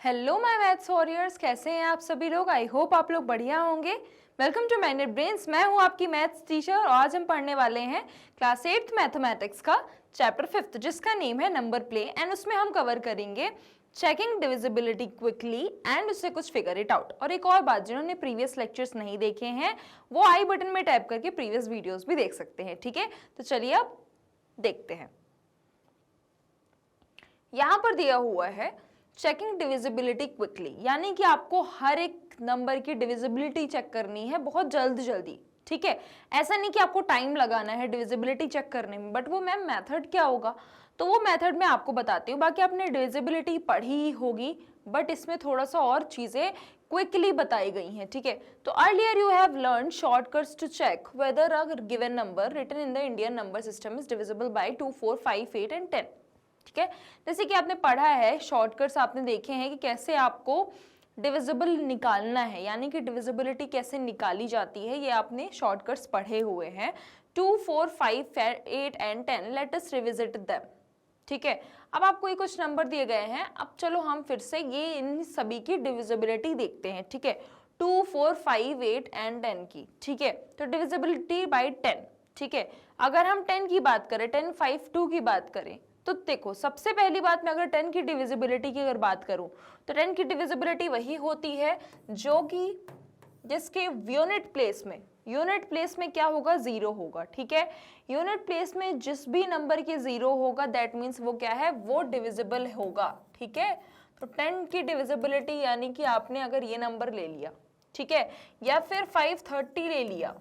Hello my maths warriors, कैसे हैं आप सभी लोग। आई होप आप लोग बढ़िया होंगे। Welcome to minute brains. मैं हूं आपकी मैथ्स टीचर और आज हम पढ़ने वाले हैं क्लास 8th मैथमेटिक्स का चैप्टर 5th जिसका नेम है नंबर प्ले। एंड उसमें हम कवर करेंगे चेकिंग डिविजिबिलिटी क्विकली एंड उससे कुछ फिगर इट आउट। और एक और बात, जिन्होंने प्रीवियस लेक्चर्स नहीं देखे हैं वो आई बटन में टैप करके प्रीवियस वीडियोज भी देख सकते हैं। ठीक है, तो चलिए अब देखते हैं। यहां पर दिया हुआ है चेकिंग डिविजिबिलिटी क्विकली, यानी कि आपको हर एक नंबर की डिविजिबिलिटी चेक करनी है बहुत जल्दी। ठीक है, ऐसा नहीं कि आपको टाइम लगाना है डिविजिबिलिटी चेक करने में, बट वो मैम मेथड क्या होगा तो वो मेथड मैं आपको बताती हूँ। बाकी आपने डिविजिबिलिटी पढ़ी ही होगी, बट इसमें थोड़ा सा और चीजें क्विकली बताई गई हैं। ठीक है, तो earlier you have learn shortcuts to check whether a given number written in the Indian number system is divisible by 2, 4, 5, 8 and 10। ठीक है, जैसे कि आपने पढ़ा है, शॉर्टकट्स आपने देखे हैं कि कैसे आपको डिविजिबल निकालना है, यानी कि डिविजिबिलिटी कैसे निकाली जाती है, ये आपने शॉर्टकट्स पढ़े हुए हैं। 2, 4, 5, 8 and 10, let us revisit them. ठीक है, अब आपको ये कुछ नंबर दिए गए हैं। अब चलो हम फिर से ये इन सभी की डिविजिबिलिटी देखते हैं। ठीक है, 2, 4, 5, 8 एंड 10 की। ठीक है, तो डिविजिबिलिटी बाय 10। ठीक है, अगर हम 10 की बात करें, 10, 5, 2 की बात करें, तो देखो सबसे पहली बात मैं अगर 10 की डिविजिबिलिटी की अगर बात करूं तो 10 की डिविजिबिलिटी वही होती है जो कि जिसके यूनिट प्लेस में क्या होगा, 0 होगा। ठीक है, यूनिट प्लेस में जिस भी नंबर के 0 होगा दैट मीन्स वो क्या है, वो डिविजिबल होगा। ठीक है, तो 10 की डिविजिबिलिटी यानी कि आपने अगर ये नंबर ले लिया, ठीक है, या फिर 530 ले लिया,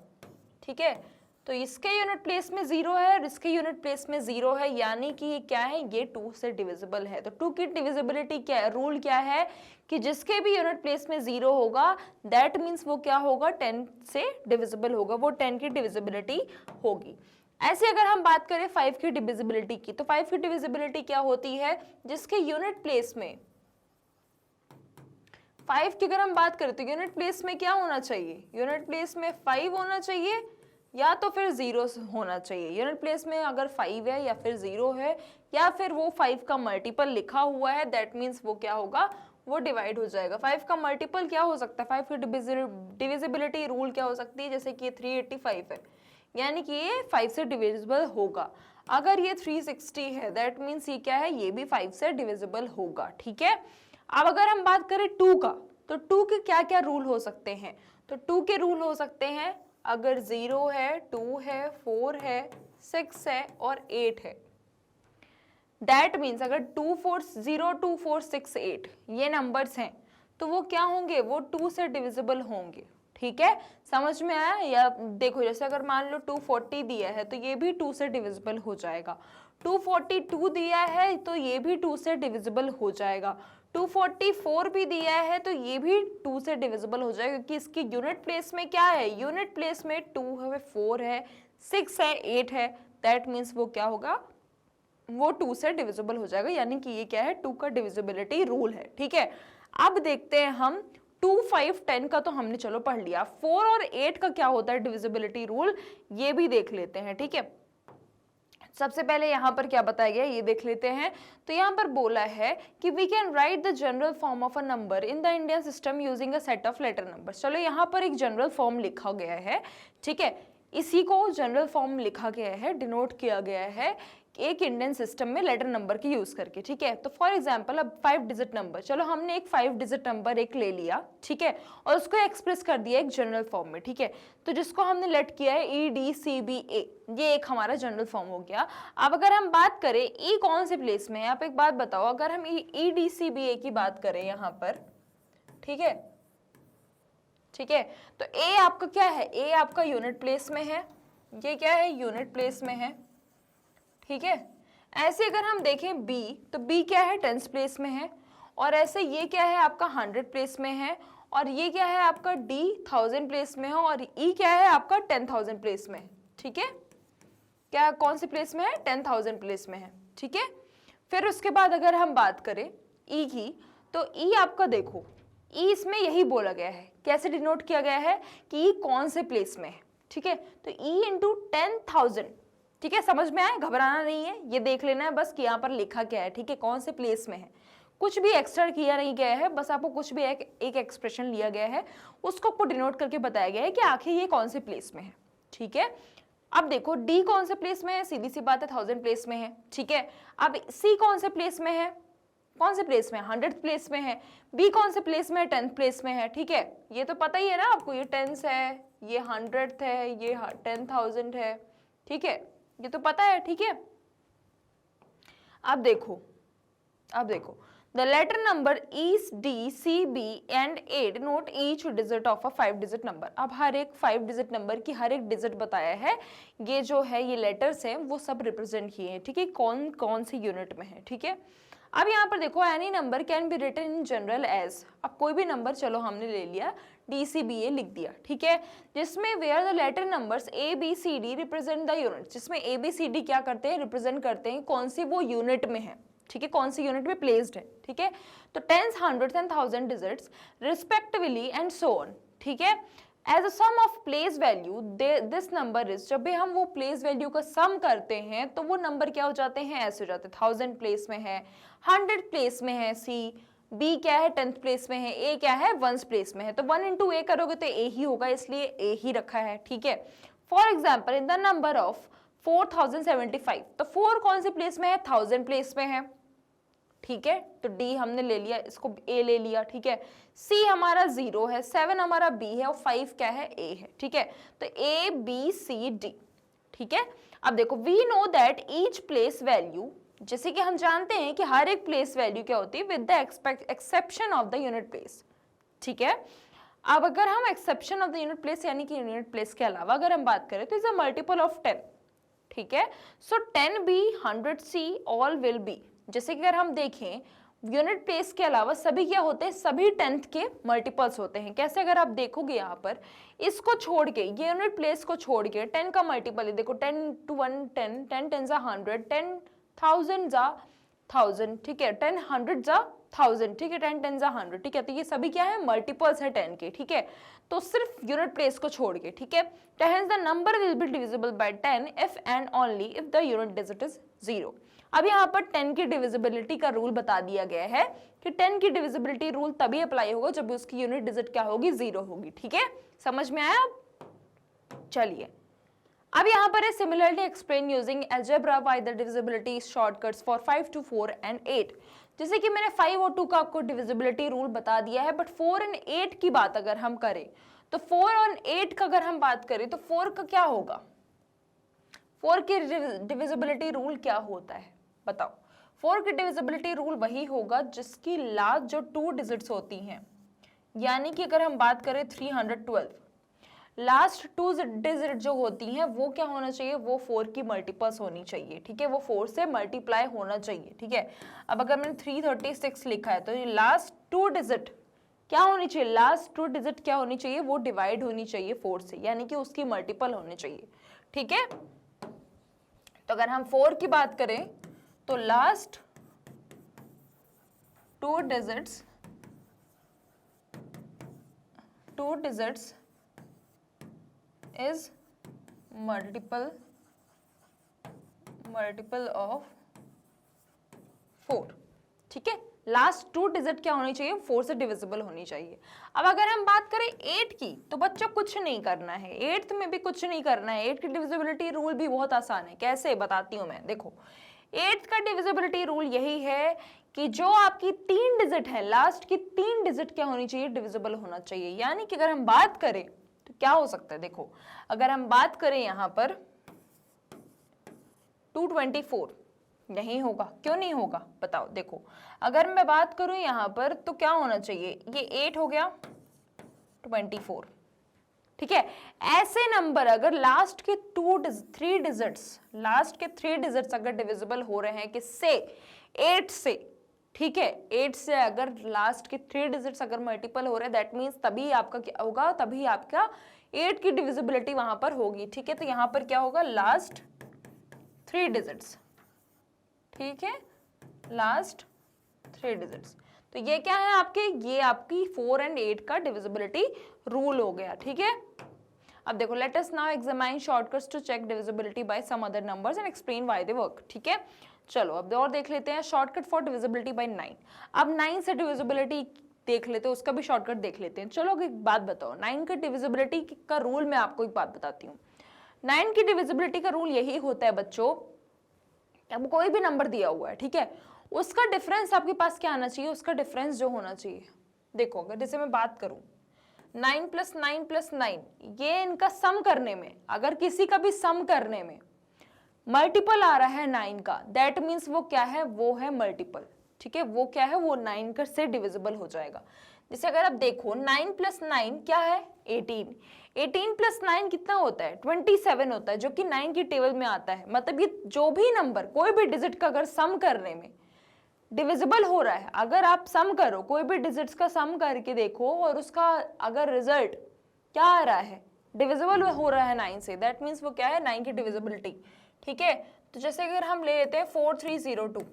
ठीक है, तो इसके यूनिट प्लेस में 0 है और इसके यूनिट प्लेस में 0 है, यानी कि ये क्या है, ये 2 से डिविजिबल है। तो 2 की डिविजिबिलिटी क्या है, रूल क्या है कि जिसके भी यूनिट प्लेस में 0 होगा दैट मीन्स वो क्या होगा, 10 से डिविजिबल होगा, वो 10 की डिविजिबिलिटी होगी। ऐसे अगर हम बात करें 5 की डिविजिबिलिटी की, तो 5 की डिविजिबिलिटी क्या होती है, जिसके यूनिट प्लेस में 5 की अगर हम बात करें तो यूनिट प्लेस में क्या होना चाहिए, यूनिट प्लेस में 5 होना चाहिए या तो फिर 0 होना चाहिए। यूनिट प्लेस में अगर 5 है या फिर 0 है या फिर वो 5 का मल्टीपल लिखा हुआ है दैट मीन्स वो क्या होगा, वो डिवाइड हो जाएगा। 5 का मल्टीपल क्या हो सकता है, 5 की डिविजिबिलिटी रूल क्या हो सकती है, जैसे कि ये 385 है, यानी कि ये 5 से डिविजिबल होगा। अगर ये 360 है दैट मीन्स ये क्या है, ये भी 5 से डिविजिबल होगा। ठीक है, अब अगर हम बात करें 2 का, तो 2 के क्या क्या रूल हो सकते हैं, तो 2 के रूल हो सकते हैं अगर 0 है, 2 है, 4 है, 6 है और 8 है, दैट मीन्स अगर 2, 4, 0, 2, 4, 6, 8 ये नंबर्स हैं तो वो क्या होंगे, वो 2 से डिविजिबल होंगे। ठीक है, समझ में आया। या देखो जैसे अगर मान लो 240 दिया है तो ये भी 2 से डिविजिबल हो जाएगा, 242 दिया है तो ये भी 2 से डिविजिबल हो जाएगा, 244 भी दिया है तो ये भी 2 से डिविजिबल हो जाएगा, क्योंकि इसकी यूनिट प्लेस में क्या है, यूनिट प्लेस में 2 है, 4 है, 6 है, 8 है, दैट मीन्स वो क्या होगा, वो 2 से डिविजिबल हो जाएगा, यानी कि ये क्या है, 2 का डिविजिबिलिटी रूल है। ठीक है, अब देखते हैं हम 2, 5, 10 का तो हमने चलो पढ़ लिया, 4 और 8 का क्या होता है डिविजिबिलिटी रूल, ये भी देख लेते हैं। ठीक है, सबसे पहले यहाँ पर क्या बताया गया ये देख लेते हैं। तो यहाँ पर बोला है कि we can write the general form of a number in the Indian system using a set of letter numbers. चलो यहाँ पर एक जनरल फॉर्म लिखा गया है। ठीक है, इसी को जनरल फॉर्म लिखा गया है, डिनोट किया गया है एक इंडियन सिस्टम में लेटर नंबर की यूज करके। ठीक है, तो फॉर एग्जांपल अब 5 डिजिट नंबर, चलो हमने एक 5 डिजिट नंबर एक ले लिया, ठीक है, और उसको एक्सप्रेस कर दिया एक जनरल फॉर्म में। ठीक है, तो जिसको हमने लेट किया है EDCBA, ये एक हमारा जनरल फॉर्म हो गया। अब अगर हम बात करें ई कौन से प्लेस में है, आप एक बात बताओ, अगर हम EDCBA की बात करें यहाँ पर, ठीक है, ठीक है, तो ए आपका क्या है, ए आपका यूनिट प्लेस में है, ये क्या है, यूनिट प्लेस में है। ठीक है, ऐसे अगर हम देखें बी, तो बी क्या है, 10th प्लेस में है, और ऐसे ये क्या है आपका 100 प्लेस में है, और ये क्या है आपका डी 1000 प्लेस में है, और ई क्या है आपका 10,000 प्लेस में है। ठीक है, क्या कौन से प्लेस में है, 10,000 प्लेस में है। ठीक है, फिर उसके बाद अगर हम बात करें ई की, तो ई आपका देखो, ई इसमें यही बोला गया है, कैसे डिनोट किया गया है कि ई कौन से प्लेस में है। ठीक है, तो ई इंटू 10,000, ठीक है, समझ में आए, घबराना नहीं है, ये देख लेना है बस कि यहाँ पर लिखा क्या है। ठीक है, कौन से प्लेस में है, कुछ भी एक्स्ट्रा किया नहीं गया है, बस आपको कुछ भी एक एक्सप्रेशन लिया गया है, उसको आपको डिनोट करके बताया गया है कि आखिर ये कौन से प्लेस में है। ठीक है, अब देखो डी कौन से प्लेस में है, सीधी सी बात है 1000 प्लेस में है। ठीक है, अब सी कौन से प्लेस में है, कौन से प्लेस में, 100th प्लेस में है। बी कौन से प्लेस में है, 10th प्लेस में है। ठीक है, ये तो पता ही है ना आपको, ये 10th है, ये 100th है, ये 10,000 है। ठीक है, ये तो पता है। ठीक है, अब देखो the letter number is D, C, B and 8 note each digit of a 5 digit number। अब हर एक 5 डिजिट नंबर की हर एक डिजिट बताया है, ये जो है ये लेटर्स हैं वो सब रिप्रेजेंट किए हैं। ठीक है, कौन कौन से यूनिट में है। ठीक है, अब यहाँ पर देखो any number can be written in general as, अब कोई भी नंबर चलो हमने ले लिया DCBA लिख दिया। ठीक है, जिसमें where the letter numbers ABCD represent the unit, जिसमें ABCD क्या करते हैं, रिप्रेजेंट करते हैं कौन सी वो यूनिट में है। ठीक है, कौन सी यूनिट में प्लेस्ड है। ठीक है, तो tens, hundreds and thousand digits respectively and so on. ठीक है, as a sum of place value this number is, जब भी हम वो प्लेस वैल्यू का सम करते हैं तो वो नंबर क्या हो जाते हैं, ऐसे हो जाते हैं। 1000 प्लेस में है, 100 प्लेस में है सी, बी क्या है 10th प्लेस में है, ए क्या है 1st प्लेस में है। तो 1 into a करोगे तो ए ही होगा, इसलिए ए ही रखा है। ठीक है, for example in the number of 4075, तो 4 कौन सी प्लेस में है, 1000 प्लेस में है। ठीक है, तो डी हमने ले लिया, इसको ए ले लिया। ठीक है, सी हमारा 0 है, 7 हमारा बी है और 5 क्या है, ए है। ठीक है, तो ए बी सी डी। ठीक है, अब देखो we know that each place value, जैसे कि हम जानते हैं कि हर एक प्लेस वैल्यू क्या होती है, with the exception of the unit place. ठीक है, अब अगर हम exception of the unit place यानी कि यूनिट प्लेस के अलावा अगर हम बात करें तो इज अ मल्टीपल ऑफ 10। ठीक है, सो 10B 100C all will be, जैसे कि अगर हम देखें यूनिट प्लेस के अलावा सभी क्या होते हैं, सभी 10th के मल्टीपल्स होते हैं। कैसे, अगर आप देखोगे यहाँ पर इसको छोड़ के, ये यूनिट प्लेस को छोड़ के 10 का मल्टीपल है, देखो 10 to 1 10, 10 10 100, 10,000 1000। ठीक है, 10 100 1000। ठीक है, 10 10 100। ठीक है, तो ये सभी क्या है, मल्टीपल्स है 10 के। ठीक है, तो सिर्फ यूनिट प्लेस को छोड़ के। ठीक है, तो hence the number will be divisible by 10 if and only if the unit digit is 0। अब यहाँ पर 10 की डिविजिबिलिटी का रूल बता दिया गया है कि 10 की डिविजिबिलिटी रूल तभी अप्लाई होगा जब उसकी यूनिट डिजिट क्या होगी, 0 होगी। ठीक है, समझ में आया। चलिए, अब यहाँ पर है similarly explain using algebra by the divisibility shortcuts for 5 to 4 and 8। जैसे कि मैंने 5 और 2 का आपको डिविजिबिलिटी रूल बता दिया है, बट 4 and 8 की बात अगर हम करें तो 4 और 8 का अगर हम बात करें तो 4 का क्या होगा, 4 की डिविजिबिलिटी रूल क्या होता है बताओ। 4 की डिविजिबिलिटी रूल वही होगा जिसकी लास्ट जो 2 डिजिट्स होती हैं, यानी कि अगर हम बात करें 312, लास्ट 2 डिजिट जो होती हैं वो क्या होना चाहिए, वो 4 की मल्टीपल्स होनी चाहिए। ठीक है, वो 4 से मल्टीप्लाई होना चाहिए। ठीक है, अब अगर मैंने 336 लिखा है तो ये लास्ट 2 डिजिट क्या होनी चाहिए, लास्ट 2 डिजिट क्या होनी चाहिए, वो डिवाइड होनी चाहिए 4 से, यानी कि उसकी मल्टीपल होनी चाहिए। ठीक है, तो अगर हम 4 की बात करें तो last 2 digits is multiple of 4। ठीक है, लास्ट 2 डिजिट क्या होनी चाहिए, 4 से डिविजिबल होनी चाहिए। अब अगर हम बात करें 8 की तो बच्चों कुछ नहीं करना है, 8th में भी कुछ नहीं करना है। 8 की डिविजिबिलिटी रूल भी बहुत आसान है, कैसे बताती हूँ मैं। देखो 8th का डिविजिबिलिटी रूल यही है कि जो आपकी 3 डिजिट है, लास्ट की 3 डिजिट क्या होनी चाहिए, डिविजिबल होना चाहिए। यानी कि अगर हम बात करें तो क्या हो सकता है, देखो अगर हम बात करें यहाँ पर 224 नहीं होगा, क्यों नहीं होगा बताओ। देखो अगर मैं बात करूं यहाँ पर तो क्या होना चाहिए, ये 8 हो गया 24। ठीक है, ऐसे नंबर अगर लास्ट के 3 डिजिट्स अगर डिविजिबल हो रहे हैं किससे, 8 से। ठीक है, 8 से अगर लास्ट के 3 डिजिट्स अगर मल्टीपल हो रहे हैं, दैट मीन्स तभी आपका क्या होगा, तभी आपका 8 की डिविजिबिलिटी वहां पर होगी। ठीक है, तो यहाँ पर क्या होगा, लास्ट 3 डिजिट्स। ठीक है, लास्ट 3 डिजिट्स। तो ये क्या है आपके, ये आपकी 4 and 8 का डिविजिबिलिटी रूल हो गया। ठीक है, अब देखो let us now examine shortcuts to check divisibility by some other numbers and explain why they work. ठीक है, चलो अब और देख लेते हैं शॉर्टकट फॉर डिविजिबिलिटी बाय 9। अब 9 से डिविजिबिलिटी देख लेते हैं, उसका भी शॉर्टकट देख लेते हैं। चलो एक बात बताओ, 9 की डिविजिबिलिटी का रूल मैं आपको एक बात बताती हूँ। 9 की डिविजिबिलिटी का रूल यही होता है बच्चों, अब कोई भी नंबर दिया हुआ है, ठीक है, उसका डिफरेंस आपके पास क्या आना चाहिए, उसका डिफरेंस जो होना चाहिए। देखो अगर जैसे मैं बात करूं 9 + 9 + 9, ये इनका सम करने में, अगर किसी का भी सम करने में मल्टीपल आ रहा है 9 का, दैट मीन्स वो क्या है, वो है मल्टीपल, ठीक है, वो क्या है, वो 9 का से डिविजिबल हो जाएगा। जैसे अगर आप देखो 9 + 9 क्या है 18, 18 + 9 कितना होता है 27 होता है, जो कि 9 की टेबल में आता है। मतलब ये जो भी नंबर कोई भी डिजिट का अगर सम करने में डिविजिबल हो रहा है, अगर आप सम करो कोई भी डिजिट्स का सम करके देखो और उसका अगर रिजल्ट क्या आ रहा है, डिविजिबल हो रहा है 9 से, दैट मीन्स वो क्या है 9 की डिविजिबिलिटी, ठीक है। तो जैसे अगर हम ले लेते हैं 4302,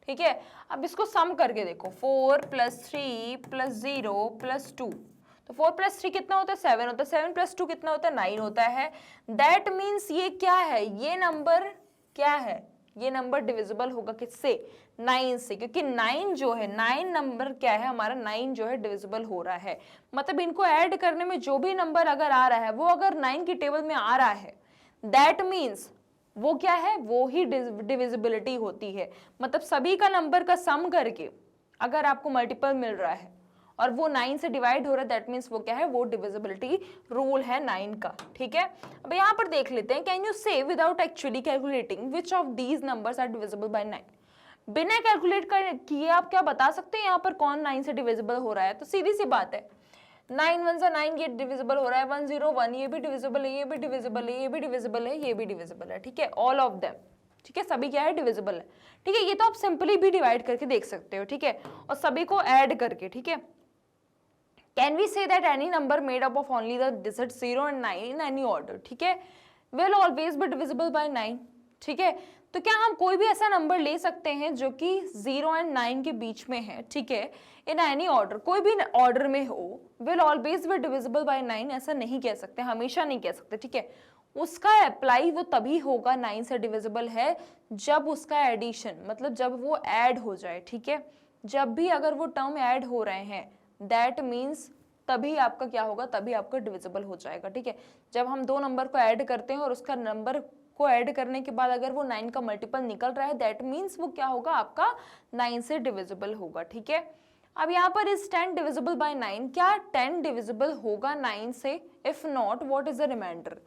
ठीक है, अब इसको सम करके देखो 4 + 3 + 0 + 2, तो 4 + 3 कितना होता है 7 होता है, 7 + 2 कितना होता है 9 होता है। दैट मीन्स ये क्या है, ये नंबर क्या है, ये नंबर डिविजिबल होगा किससे 9 से, क्योंकि 9 जो है 9 नंबर क्या है हमारा 9 जो है डिविजिबल हो रहा है। मतलब इनको ऐड करने में जो भी नंबर अगर आ रहा है वो अगर 9 की टेबल में आ रहा है, दैट मीन्स वो क्या है, वो ही डिविजिबिलिटी होती है। मतलब सभी का नंबर का सम करके अगर आपको मल्टीपल मिल रहा है और वो 9 से डिवाइड हो रहा है, दैट मीन्स वो क्या है, वो डिविजिबिलिटी रूल है 9 का, ठीक है। अब यहाँ पर देख लेते हैं, can you say without actually calculating which of these numbers are divisible by 9। बिना कैलकुलेट किए आप क्या बता सकते हैं यहाँ पर कौन 9 से डिविजिबल हो रहा है। तो सीधी सी बात है, 9 1 सा 9 ये डिविजिबल हो रहा है, 1 0 1 ये भी डिविजिबल है, ये भी डिविजिबल है, ये भी डिविजिबल है, ये भी डिविजिबल है, ठीक है, ऑल ऑफ देम, ठीक है, सभी क्या है डिविजिबल है, ठीक है। ये तो आप सिंपली भी डिवाइड करके देख सकते हो, ठीक है, और सभी को ऐड करके, ठीक है। Can we say that any number made up of only the digit 0 and 9 in any order, ठीक है, will always be divisible by 9, ठीक है। तो क्या हम कोई भी ऐसा नंबर ले सकते हैं जो कि 0 and 9 के बीच में है, ठीक है, इन एनी ऑर्डर, कोई भी ऑर्डर में हो, will always be divisible by 9, ऐसा नहीं कह सकते, हमेशा नहीं कह सकते, ठीक है। उसका अप्लाई वो तभी होगा 9 से डिविजिबल है जब उसका एडिशन, मतलब जब वो ऐड हो जाए, ठीक है, जब भी अगर वो टर्म ऐड हो रहे हैं, दैट मीन्स तभी आपका क्या होगा, तभी आपका डिविजिबल हो जाएगा, ठीक है। जब हम दो नंबर को ऐड करते हैं और उसका नंबर को ऐड करने के बाद अगर वो 9 का मल्टीपल निकल रहा है, दैट मीन्स वो क्या होगा, आपका 9 से डिविजिबल होगा, ठीक है। अब यहाँ पर इज 10 डिविजिबल बाय 9, क्या 10 डिविजिबल होगा 9 से, if not what is the remainder,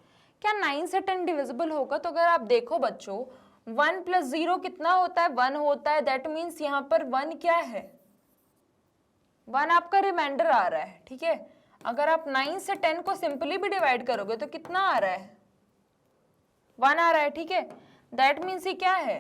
क्या 9 से 10 डिविजिबल होगा। तो अगर आप देखो बच्चों 1 + 0 कितना होता है 1 होता है, दैट मीन्स यहाँ पर 1 क्या है, 1 आपका रिमाइंडर आ रहा है, ठीक है। अगर आप 9 से 10 को सिंपली भी डिवाइड करोगे तो कितना आ रहा है 1 आ रहा है, ठीक है। दैट मीन्स ये क्या है,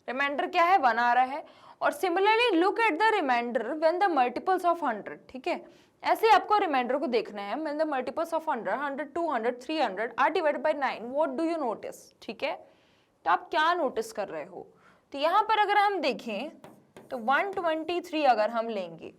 रिमाइंडर क्या है 1 आ रहा है। और similarly look at the remainder when the multiples of 100, ठीक है, ऐसे आपको रिमाइंडर को देखना है when the multiples of 100 100 200 300 are divided by 9, what do you notice, ठीक है। तो आप क्या नोटिस कर रहे हो, तो यहाँ पर अगर हम देखें तो 123 अगर हम लेंगे,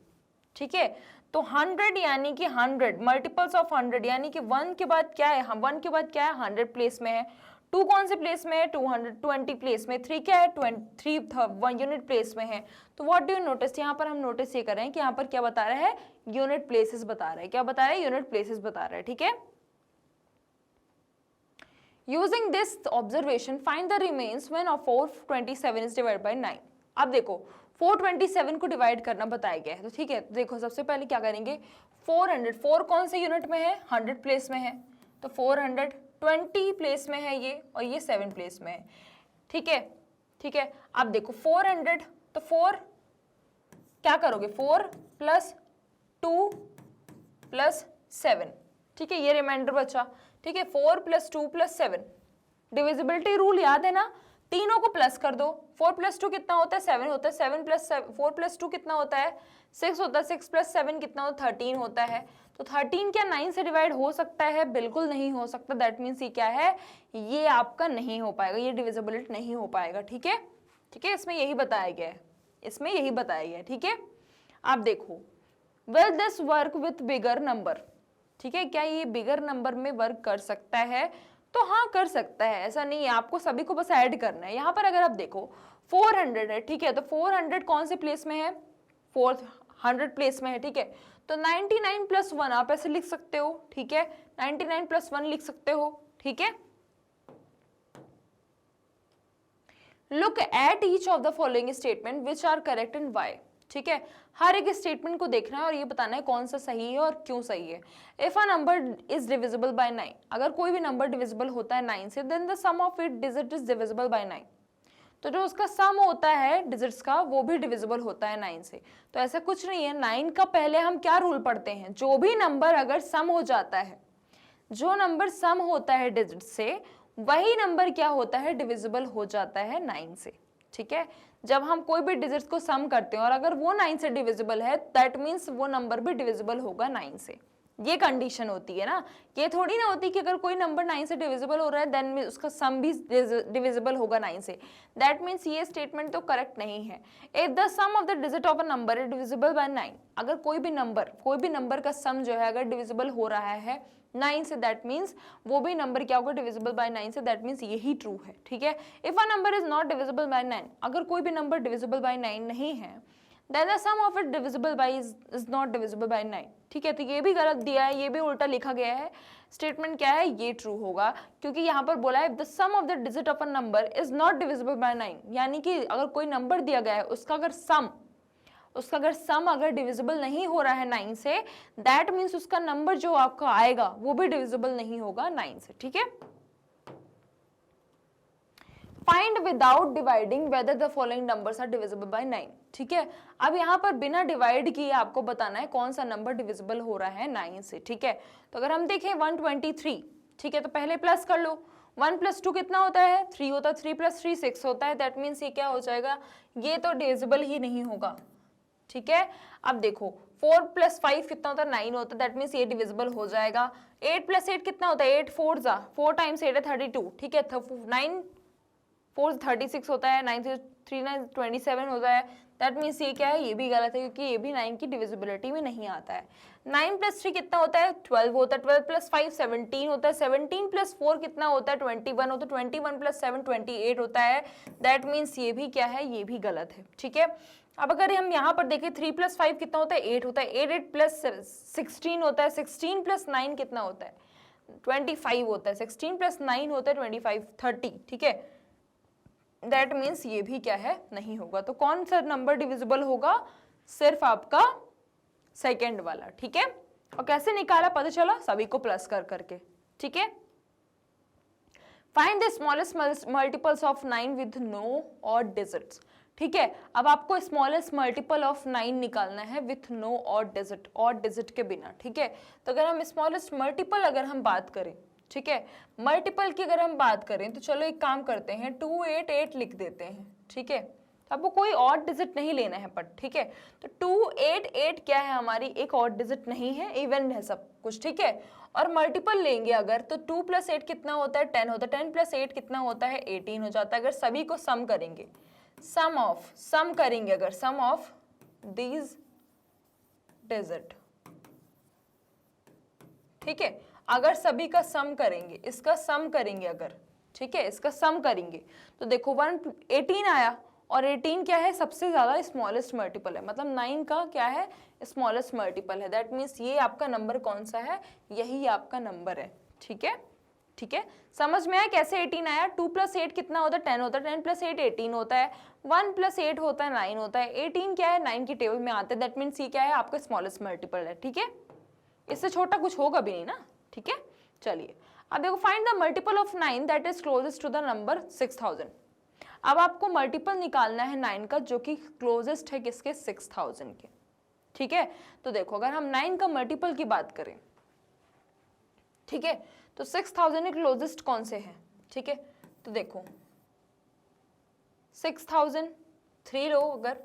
ठीक है, तो 100 यानी कि 100 मल्टीपल्स ऑफ 100 यानी कि 1 के बाद क्या है, 1 के बाद क्या है 100 प्लेस में है, 2 कौन से प्लेस में है 220 प्लेस में, 3 क्या है 3 1 यूनिट प्लेस में है। तो व्हाट डू यू नोटिस, यहाँ पर हम नोटिस ये कर रहे हैं कि यहाँ पर क्या बता रहा है, यूनिट प्लेसेस बता रहा है, क्या बता रहा है, यूनिट प्लेसेस बता रहा है, ठीक है। Using this observation find the remains when 427 is divided by 9। अब देखो 427 को डिवाइड करना बताया गया है, तो ठीक है, देखो सबसे पहले क्या करेंगे 400, 4 कौन से यूनिट में है 100 प्लेस में है, तो 420 प्लेस में है ये, और ये 7 प्लेस में है, ठीक है, ठीक है। अब देखो 400, तो 4 क्या करोगे 4 + 2 + 7, ठीक है, ये रिमाइंडर बचा, ठीक है, 4 + 2 + 7, डिविजिबिलिटी रूल याद है ना, तीनों को प्लस कर दो, 4 + 2 कितना होता है 7 होता है, 7 + 4 + 2 कितना होता है 6 होता है, 6 + 7 कितना होता है 13 होता है। तो 13 क्या 9 से डिवाइड हो सकता है, बिल्कुल नहीं हो सकता, दैट मीन्स ये क्या है, ये आपका नहीं हो पाएगा, ये डिविजिबिलिटी नहीं हो पाएगा, ठीक है, ठीक है, इसमें यही बताया गया है, इसमें यही बताया गया है, ठीक है। आप देखो will this work with bigger number, ठीक है, क्या ये बिगर नंबर में वर्क कर सकता है, तो हाँ कर सकता है, ऐसा नहीं है, आपको सभी को बस ऐड करना है। यहाँ पर अगर आप देखो 400 है, ठीक है, तो 400 कौन से प्लेस में है, 400 प्लेस में है, ठीक है, तो 99 प्लस 1 आप ऐसे लिख सकते हो, ठीक है, 99 प्लस 1 लिख सकते हो, ठीक है। Look at each of the following statement which are correct and why, ठीक है, हर एक स्टेटमेंट को देखना है और ये बताना है कौन सा सही है और क्यों सही है। If a number is divisible by 9, अगर कोई भी नंबर डिविजिबल होता है 9 से, then the sum of it digit is divisible by 9, तो जो उसका सम होता है डिजिट्स का वो भी डिविजिबल होता है 9 से। तो ऐसा कुछ नहीं है, 9 का पहले हम क्या रूल पढ़ते हैं, जो भी नंबर अगर सम हो जाता है, जो नंबर सम होता है डिजिट से, वही नंबर क्या होता है, डिविजिबल हो जाता है 9 से, ठीक है। जब हम कोई भी डिजिट्स को सम करते हैं और अगर वो 9 से डिविजिबल है, दैट मीन्स वो नंबर भी डिविजिबल होगा 9 से। ये कंडीशन होती है ना, ये थोड़ी ना होती कि अगर कोई नंबर 9 से डिविजिबल हो रहा है देन उसका सम भी डिविजिबल होगा 9 से। दैट मीन्स ये स्टेटमेंट तो करेक्ट नहीं है। If the sum of the digit of a number is divisible by 9, अगर कोई भी नंबर का सम जो है अगर डिविजिबल हो रहा है 9 से, दैट मीन्स वो भी नंबर क्या होगा, डिविजिबल बाय 9 से, दैट मीन्स यही ट्रू है, ठीक है। If a number is not divisible by 9, अगर कोई भी नंबर डिविजिबल बाय 9 नहीं है, then the sum of it divisible by is not divisible by 9, ठीक है। तो ये भी गलत दिया है, ये भी उल्टा लिखा गया है। स्टेटमेंट क्या है, ये ट्रू होगा, क्योंकि यहाँ पर बोला है the sum of the digit of a number is not divisible by 9, यानी कि अगर कोई नंबर दिया गया है उसका अगर सम अगर डिविजिबल नहीं हो रहा है 9 से, दैट मीन्स उसका नंबर जो आपका आएगा वो भी डिविजिबल नहीं होगा 9 से, ठीक है। Find without dividing whether the following numbers are divisible by 9, ठीक है। अब यहाँ पर बिना डिवाइड किए आपको बताना है कौन सा नंबर डिविजिबल हो रहा है 9 से, ठीक है। तो अगर हम देखें 123, ठीक है, तो पहले प्लस कर लो, 1 प्लस 2 कितना होता है, 3 होता है, 3 प्लस 3 6 होता है, दैट मीन्स ये क्या हो जाएगा, ये तो डिविजिबल ही नहीं होगा, ठीक है। अब देखो 4 प्लस 5 कितना होता है, 9 होता है, दैट मीन्स ये डिविजिबल हो जाएगा। 8 प्लस 8 कितना होता है, 8 4 टाइम्स 8 है 32, ठीक है, 9 4 36 होता है, 9 3 9 27 होता है, दैट मीन्स ये क्या है, ये भी गलत है, क्योंकि ये भी 9 की डिविजिबिलिटी में नहीं आता है। 9 प्लस 3 कितना होता है, 12 होता है, 12 प्लस 5 17 होता है, 17 प्लस 4 कितना होता है, 21 होता है, 21 प्लस 7 28 होता है, दैट मीन्स ये भी क्या है, ये भी गलत है, ठीक है। अब अगर हम यहाँ पर देखें 3 प्लस 5 कितना होता है, 8 होता है, 8 प्लस 16 होता है, 16 प्लस 9 कितना होता है, 25 होता है, 16 प्लस 9 होता है 25 30, ठीक है। दैट मीन्स ये भी क्या है, नहीं होगा। तो कौन सा नंबर डिविजिबल होगा, सिर्फ आपका सेकेंड वाला, ठीक है। और कैसे निकाला पता चला, सभी को प्लस कर करके, ठीक है। Find the smallest multiples of 9 with no odd digits, ठीक है। अब आपको स्मॉलेस्ट मल्टीपल ऑफ 9 निकालना है विथ नो ऑड डिजिट के बिना, ठीक है। तो अगर हम स्मॉलेस्ट मल्टीपल अगर हम बात करें, ठीक है, मल्टीपल की अगर हम बात करें तो चलो एक काम करते हैं 288 लिख देते हैं, ठीक है। तो आपको कोई ऑड डिजिट नहीं लेना है पर, ठीक है। तो 288 क्या है, हमारी एक ऑड डिजिट नहीं है, इवन है सब कुछ, ठीक है। और मल्टीपल लेंगे अगर तो 2 प्लस 8 कितना होता है, 10 होता है, 10 प्लस 8 कितना होता है, 18 हो जाता है। अगर सभी को सम करेंगे, सम करेंगे अगर सम ऑफ दीज डिजिट, ठीक है, अगर सभी का सम करेंगे, इसका सम करेंगे अगर, ठीक है, इसका सम करेंगे तो देखो 18 आया, और 18 क्या है, सबसे ज्यादा स्मॉलेस्ट मल्टीपल है, मतलब 9 का क्या है, स्मॉलेस्ट मल्टीपल है। दैट मीन्स ये आपका नंबर कौन सा है, यही आपका नंबर है, ठीक है, ठीक है। समझ में आया कैसे 18 आया। 2 प्लस 8 कितना होता है, 10 होता है, 10 प्लस 8 18 होता है, 1 प्लस 8 होता है 9 होता है, 18 क्या है, 9 की टेबल में आता है, दैट मीन्स ये क्या है, आपका स्मॉलेस्ट मल्टीपल है, ठीक है। इससे छोटा कुछ होगा भी नहीं ना, ठीक है। चलिए अब देखो, find the multiple of 9 that is closest to the number 6000। अब आपको मल्टीपल निकालना है 9 का जो कि क्लोजेस्ट है किसके, 6000 के, ठीक है। तो देखो अगर हम 9 का मल्टीपल की बात करें, ठीक है, तो 6000 के क्लोजेस्ट कौन से हैं, ठीक है। तो देखो 6003 लो अगर,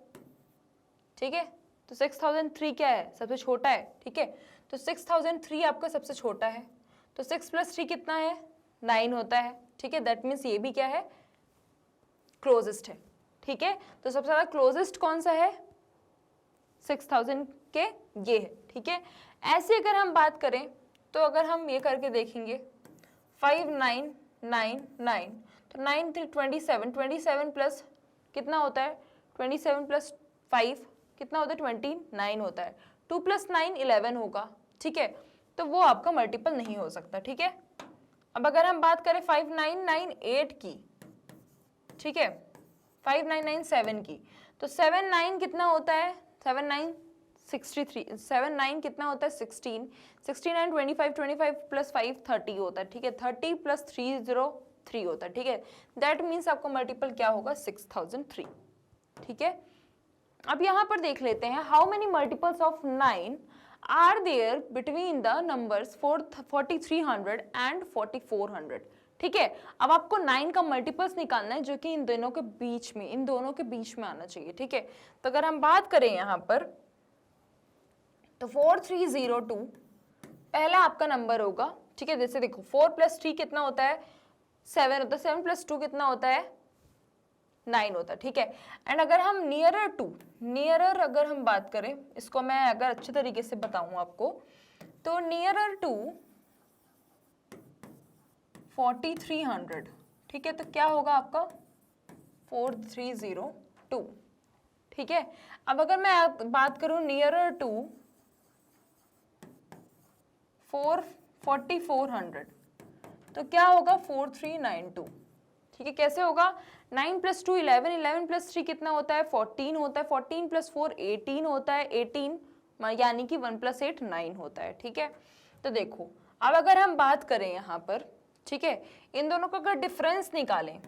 ठीक है, तो 6003 क्या है, सबसे छोटा है, ठीक है। तो 6003 आपका सबसे छोटा है, तो 6 प्लस 3 कितना है, 9 होता है, ठीक है। दैट मीन्स ये भी क्या है, क्लोजेस्ट है, ठीक है। तो सबसे ज्यादा क्लोजेस्ट कौन सा है, 6000 के ये है, ठीक है। ऐसे अगर हम बात करें तो अगर हम ये करके देखेंगे 5999, तो 9 3 27, 27 प्लस कितना होता है 27 प्लस 5 कितना होता है 29 होता है, 2 प्लस 9 11 होगा, ठीक है, तो वो आपका मल्टीपल नहीं हो सकता, ठीक है। अब अगर हम बात करें 5998 की, ठीक है, 5997 की, तो 79 कितना होता है 79 63, 79 कितना होता है 16, 69 25, 25 प्लस 5 30 होता है, ठीक है, 30 प्लस 303 होता है, ठीक है, दैट मीन्स आपका मल्टीपल क्या होगा 6003, ठीक है। अब यहाँ पर देख लेते हैं how many multiples of 9 are there between the numbers 4300 and 4400, ठीक है। अब आपको 9 का मल्टीपल्स निकालना है जो कि इन दोनों के बीच में आना चाहिए, ठीक है। तो अगर हम बात करें यहाँ पर तो 4302 पहला आपका नंबर होगा, ठीक है, जैसे देखो 4 प्लस 3 कितना होता है 7 होता है, 7 प्लस 2 कितना होता है 9 होता है, ठीक है। एंड अगर हम नियरर अगर हम बात करें, इसको मैं अगर अच्छे तरीके से बताऊं आपको, तो नियरर टू 4300, ठीक है, तो क्या होगा आपका 4302, ठीक है। अब अगर मैं बात करूं नियरर टू 4400, तो क्या होगा 4392, ठीक है। कैसे होगा 9 प्लस 2 11, 11 प्लस 3 कितना होता है 14 होता है, 14 प्लस 4 18 होता है, 18 यानी कि 1 प्लस 8 9 होता है, ठीक है। तो देखो अब अगर हम बात करें यहाँ पर, ठीक है, इन दोनों का अगर डिफरेंस निकालें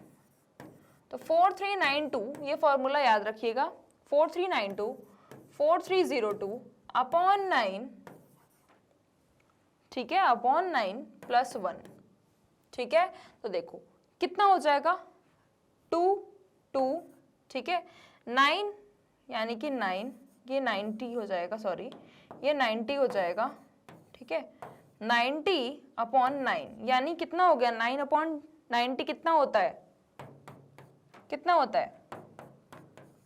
तो 4392, ये फॉर्मूला याद रखिएगा, 4392 4302 अपॉन 9, ठीक है, अपॉन 9 प्लस 1, ठीक है। तो देखो कितना हो जाएगा 2 2, ठीक है, 9 यानी कि 9, ये 90 हो जाएगा, सॉरी ये 90 हो जाएगा, ठीक है, 90 अपॉन 9 यानी कितना हो गया 9 अपॉन 90 कितना होता है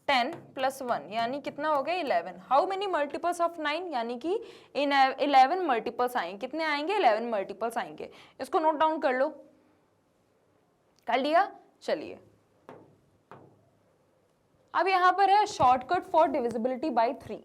10 प्लस 1 यानी कितना हो गया 11। हाउ मेनी मल्टीपल्स ऑफ 9 यानी कि 11 मल्टीपल्स आएंगे, कितने आएंगे 11 मल्टीपल्स आएंगे। इसको नोट डाउन कर लो, कर लिया, चलिए अब यहां पर है शॉर्टकट फॉर डिविजिबिलिटी बाय 3,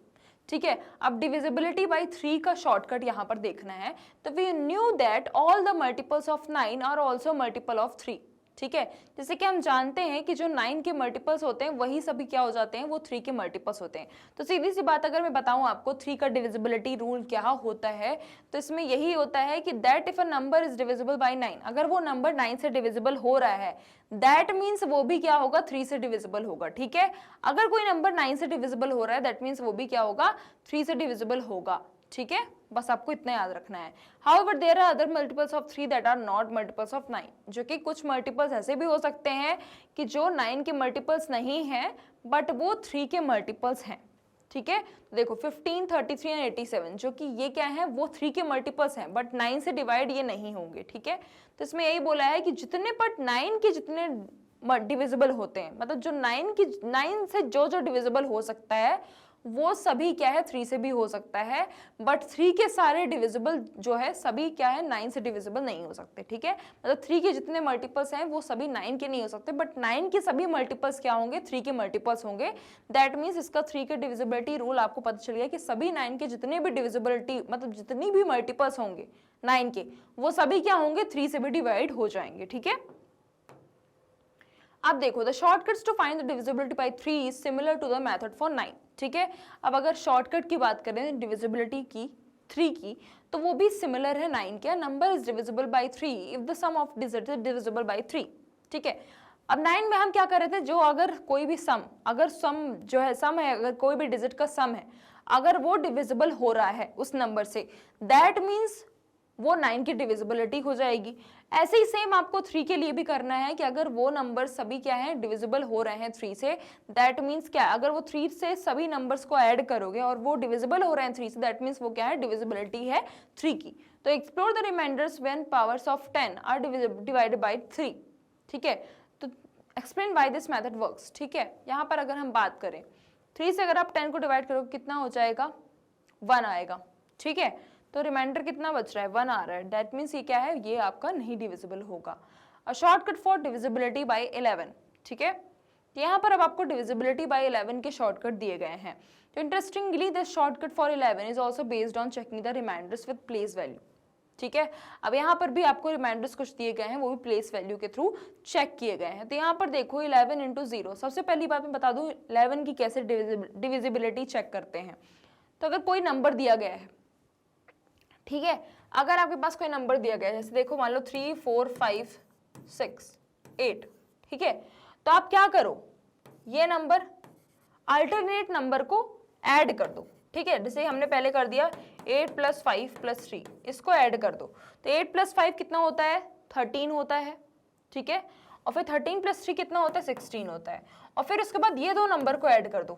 ठीक है। अब डिविजिबिलिटी बाय 3 का शॉर्टकट यहां पर देखना है, तो we knew that all the multiples of 9 are also multiple of 3, ठीक है। जैसे कि हम जानते हैं कि जो 9 के मल्टीपल्स होते हैं वही सभी क्या हो जाते हैं, वो 3 के मल्टीपल्स होते हैं। तो सीधी सी बात अगर मैं बताऊं आपको 3 का डिविजिबिलिटी रूल क्या होता है, तो इसमें यही होता है कि that if a number is divisible by 9, अगर वो नंबर 9 से डिविजिबल हो रहा है दैट मीन्स वो भी क्या होगा 3 से डिविजिबल होगा, ठीक है। अगर कोई नंबर 9 से डिविजिबल हो रहा है दैट मीन्स वो भी क्या होगा 3 से डिविजिबल होगा, ठीक है। बस आपको इतना याद रखना है। However, there are other multiples of 3 that are not multiples of 9, जो कि कुछ मल्टीपल्स ऐसे भी हो सकते हैं कि जो 9 के मल्टीपल्स नहीं हैं बट वो 3 के मल्टीपल्स हैं, ठीक है। देखो 15 33 एंड 87 जो कि ये क्या है वो 3 के मल्टीपल्स हैं बट 9 से डिवाइड ये नहीं होंगे, ठीक है। तो इसमें यही बोला है कि जितने बट 9 के जितने डिविजिबल होते हैं, मतलब जो 9 से जो डिविजिबल हो सकता है वो सभी क्या है 3 से भी हो सकता है, बट 3 के सारे डिविजिबल जो है सभी क्या है 9 से डिविजिबल नहीं हो सकते, ठीक है। मतलब 3 के जितने मल्टीपल्स हैं वो सभी 9 के नहीं हो सकते, बट 9 के सभी मल्टीपल्स क्या होंगे 3 के मल्टीपल्स होंगे। दैट मीन्स इसका 3 के डिविजिबिलिटी रूल आपको पता चल गया कि सभी 9 के जितने भी डिविजिबिलिटी मतलब जितनी भी मल्टीपल्स होंगे 9 के वो सभी क्या होंगे 3 से भी डिवाइड हो जाएंगे, ठीक है। अब देखो the shortcuts to find the divisibility by 3 is similar to the method for 9, ठीक है। अब अगर शॉर्टकट की बात करें डिविजिबिलिटी की 3 की तो वो भी सिमिलर है 9 के। Number is divisible by 3 if the sum of digit is divisible by 3, ठीक है। अब 9 में हम क्या कर रहे थे, जो अगर कोई भी सम जो है सम है, अगर कोई भी डिजिट का सम है अगर वो डिविजिबल हो रहा है उस नंबर से दैट मीन्स वो 9 की डिविजिबिलिटी हो जाएगी। ऐसे ही सेम आपको 3 के लिए भी करना है कि अगर वो नंबर सभी क्या है डिविजिबल हो रहे हैं 3 से दैट मीन्स क्या, अगर वो 3 से सभी नंबर्स को ऐड करोगे और वो डिविजिबल हो रहे हैं 3 से दैट मीन्स वो क्या है डिविजिबिलिटी है 3 की। तो explore the remainders when powers of 10 are divided by 3, ठीक है। तो explain why this method works, ठीक है। यहाँ पर अगर हम बात करें 3 से अगर आप 10 को डिवाइड करोगे कितना हो जाएगा 1 आएगा, ठीक है। तो रिमाइंडर कितना बच रहा है, 1 आ रहा है। दैट मीन्स ये क्या है, ये आपका नहीं डिविजिबल होगा। अ शॉर्टकट फॉर डिविजिबिलिटी बाय 11, ठीक है। यहाँ पर अब आपको डिविजिबिलिटी बाय 11 के शॉर्टकट दिए गए हैं। तो interestingly this shortcut for 11 is also based on checking the remainders with place value, ठीक है। अब यहाँ पर भी आपको रिमाइंडर्स कुछ दिए गए हैं, वो भी प्लेस वैल्यू के थ्रू चेक किए गए हैं। तो यहाँ पर देखो 11 इंटू 0, सबसे पहली बात मैं बता दूँ 11 की कैसे डिविजिबिलिटी चेक करते हैं। तो अगर कोई नंबर दिया गया है, ठीक है, अगर आपके पास कोई नंबर दिया गया है, जैसे देखो मान लो 3 4 5 6 8, ठीक है, तो आप क्या करो, ये नंबर अल्टरनेट नंबर को ऐड कर दो, ठीक है। जैसे हमने पहले कर दिया 8 + 5 + 3, इसको ऐड कर दो। तो 8 + 5 कितना होता है, 13 होता है, ठीक है। और फिर 13 + 3 कितना होता है, 16 होता है। और फिर उसके बाद ये दो नंबर को ऐड कर दो,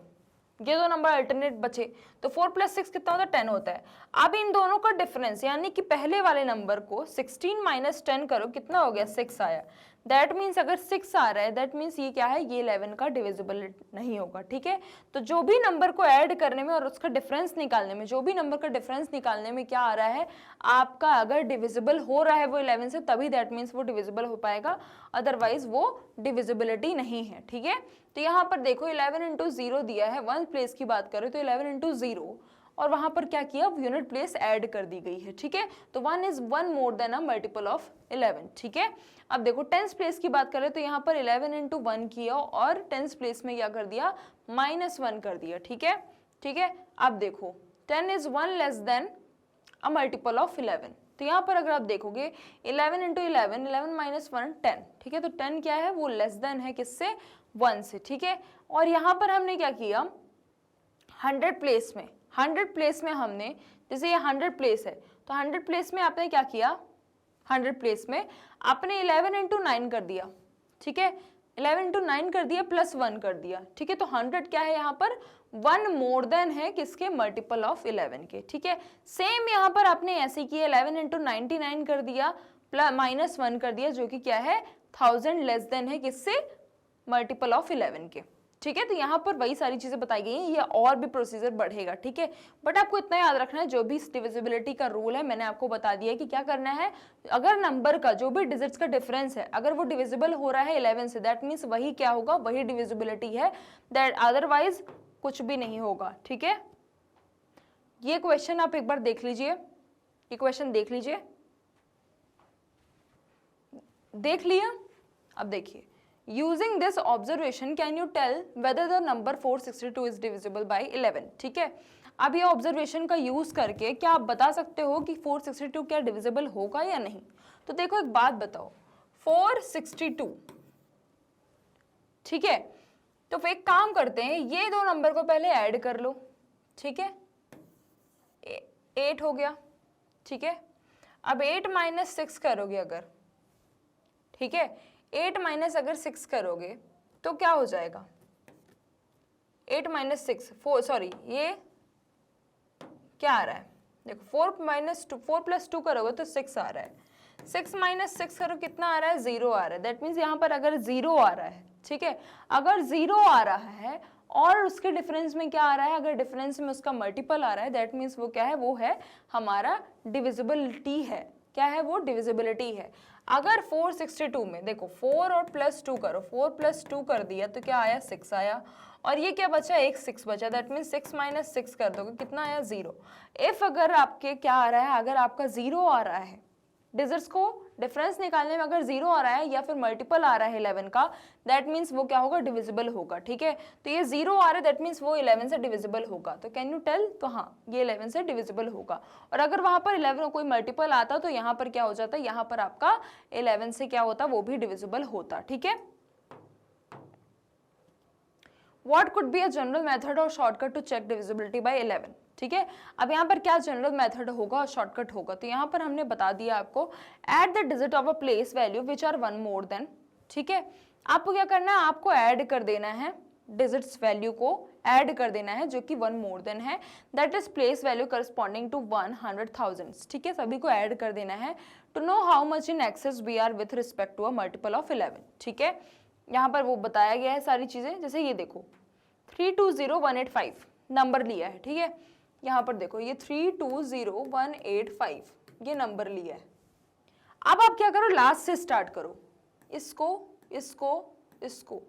ये दो नंबर अल्टरनेट बचे, तो 4 + 6 कितना होता है, 10 होता है। अब इन दोनों का डिफरेंस यानी कि पहले वाले नंबर को 16 - 10 करो, कितना हो गया, 6 आया। दैट मीन्स अगर 6 आ रहा है, दैट मीन्स ये क्या है, ये 11 का डिविजिबल नहीं होगा, ठीक है। तो जो भी नंबर को ऐड करने में और उसका डिफरेंस निकालने में, जो भी नंबर का डिफरेंस निकालने में क्या आ रहा है आपका, अगर डिविजिबल हो रहा है वो 11 से, तभी दैट मीन्स वो डिविजिबल हो पाएगा, अदरवाइज वो डिविजिबिलिटी नहीं है, ठीक है। तो यहाँ पर देखो 11 इंटू 0 दिया है, 1 प्लेस की बात करें तो 11 इंटू 0, और वहां पर क्या किया, यूनिट प्लेस ऐड कर दी गई है, ठीक है। तो 1 is 1 more then a multiple of 11, ठीक है। अब देखो 10th प्लेस की बात करें तो यहाँ पर 11 इंटू 1 किया और 10th प्लेस में क्या कर दिया, -1 कर दिया, ठीक है, ठीक है। अब देखो 10 is 1 less than a multiple of 11, तो यहाँ पर अगर आप देखोगे 11 इंटू 11, 11 - 1 10, ठीक है। तो 10 क्या है, वो लेस देन है किससे, 1 से, ठीक है। और यहाँ पर हमने क्या किया, 100 प्लेस में, 100 प्लेस में हमने, जैसे ये 100 प्लेस है, तो 100 प्लेस में आपने क्या किया, 100 प्लेस में आपने 11 इंटू 9 कर दिया, ठीक है, 11 इंटू 9 कर दिया प्लस 1 कर दिया, ठीक है। तो 100 क्या है यहाँ पर, 1 मोर देन है किसके, मल्टीपल ऑफ 11 के, ठीक है। सेम यहाँ पर आपने ऐसे किया, 11 इंटू 99 कर दिया प्लस -1 कर दिया, जो कि क्या है 1000 लेस देन है किससे, मल्टीपल ऑफ 11 के, ठीक है। तो यहाँ पर वही सारी चीजें बताई गई हैं, ये और भी प्रोसीजर बढ़ेगा, ठीक है। बट आपको इतना याद रखना है, जो भी डिविजिबिलिटी का रूल है मैंने आपको बता दिया है कि क्या करना है, अगर नंबर का जो भी डिजिट्स का डिफरेंस है, अगर वो डिविजिबल हो रहा है 11 से, दैट मीन्स वही क्या होगा, वही डिविजिबिलिटी है, दैट अदरवाइज कुछ भी नहीं होगा, ठीक है। ये क्वेश्चन आप एक बार देख लीजिए, ये क्वेश्चन देख लीजिए, देख लिया। अब देखिए, Using this observation, can you tell whether the number 462 is divisible by 11, ठीक है। अब ये ऑब्जर्वेशन का यूज करके क्या आप बता सकते हो कि 462 क्या डिविजिबल होगा या नहीं। तो देखो एक बात बताओ, 462, ठीक है, तो फिर एक काम करते हैं, ये दो नंबर को पहले ऐड कर लो, ठीक है, 8 हो गया, ठीक है। अब 8 - 6 करोगे अगर, ठीक है, 8 - अगर 6 करोगे तो क्या हो जाएगा, 8 - 6 4, सॉरी ये क्या आ रहा है, देखो 4 + 2 करोगे तो 6 आ रहा है, 6 - 6 करो कितना आ रहा है, 0 आ रहा है। दैट मीन्स यहाँ पर अगर 0 आ रहा है, ठीक है, अगर 0 आ रहा है और उसके डिफरेंस में क्या आ रहा है, अगर डिफरेंस में उसका मल्टीपल आ रहा है, दैट मीन्स वो क्या है, वो है हमारा डिविजिबिलिटी है, क्या है वो, डिविजिबिलिटी है। अगर 462 में देखो 4 और +2 करो, 4 + 2 कर दिया तो क्या आया, 6 आया, और ये क्या बचा, एक 6 बचा, दैट मीन्स 6 - 6 कर दोगे कितना आया, 0। इफ अगर आपके क्या आ रहा है, अगर आपका 0 आ रहा है, डिजिट्स को डिफरेंस निकालने में अगर 0 आ रहा है या फिर मल्टीपल आ रहा है 11 का, दैट मीन्स वो क्या होगा, डिविजिबल होगा, ठीक है। तो ये 0 आ रहा है, दैट मीन्स वो 11 से डिविजिबल होगा। तो कैन यू टेल, तो हाँ ये 11 से डिविजिबल होगा। और अगर वहां पर 11 कोई मल्टीपल आता तो यहाँ पर क्या हो जाता, यहाँ पर आपका 11 से क्या होता, वो भी डिविजिबल होता, ठीक है। What could be a general method or shortcut to check divisibility by 11, ठीक है। अब यहाँ पर क्या जनरल मेथड होगा और शॉर्टकट होगा, तो यहाँ पर हमने बता दिया आपको, add the digit of a place value which are 1 more than, ठीक है। आपको क्या करना है, आपको ऐड कर देना है, डिजिट्स वैल्यू को ऐड कर देना है जो कि 1 मोर देन है, that is place value corresponding to 100,000, ठीक है, सभी को ऐड कर देना है to know how much in excess we are with respect to a multiple of 11, ठीक है। यहाँ पर वो बताया गया है सारी चीजें, जैसे ये देखो 320185 नंबर लिया है, ठीक है। यहाँ पर देखो ये 320185 ये नंबर लिया है। अब आप क्या करो, लास्ट से स्टार्ट करो, इसको इसको इसको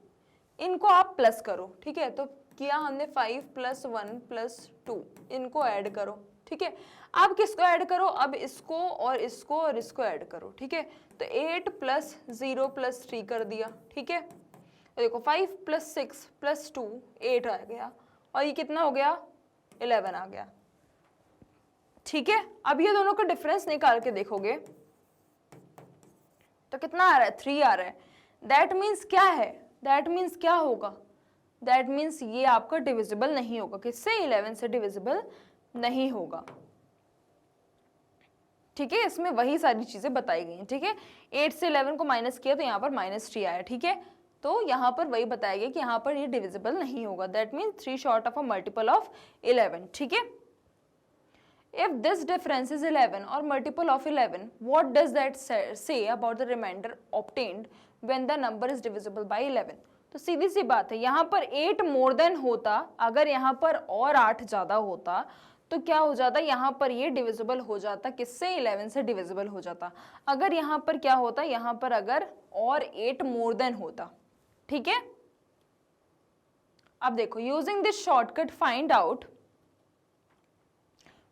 इनको आप प्लस करो, ठीक है। तो किया हमने 5 + 1 + 2, इनको ऐड करो, ठीक है। अब किसको ऐड करो, अब इसको और इसको और इसको ऐड करो, ठीक है। तो 8 + 0 + 3 कर दिया, ठीक है। देखो 5 + 6 + 2 8 आ गया, और ये कितना हो गया 11 आ गया, ठीक है। अब ये दोनों का डिफरेंस निकाल के देखोगे तो कितना आ रहा है, 3 आ रहा है। दैट मीन्स क्या है, दैट मीन्स क्या होगा, दैट मीन्स ये आपका डिविजिबल नहीं होगा, किससे, 11 से डिविजिबल नहीं होगा, ठीक है। इसमें वही सारी चीजें बताई गई हैं, ठीक है। 8 से 11 को माइनस किया तो यहाँ पर -3 आया, ठीक है। तो यहाँ पर वही बताया गया कि यहाँ पर ये डिविजिबल नहीं होगा, that means 3 short of a multiple of 11, ठीक है। If this difference is 11 or multiple of 11, what does that say about the remainder obtained when the number is divisible by 11? तो सीधी सी बात है, यहाँ पर 8 मोर देन होता, अगर यहाँ पर और 8 ज़्यादा होता तो क्या हो जाता, यहाँ पर ये डिविजिबल हो जाता, किससे, 11 से डिविजिबल हो जाता। अगर यहाँ पर क्या होता, यहाँ पर अगर और 8 मोर देन होता, ठीक है। अब देखो, using this shortcut find out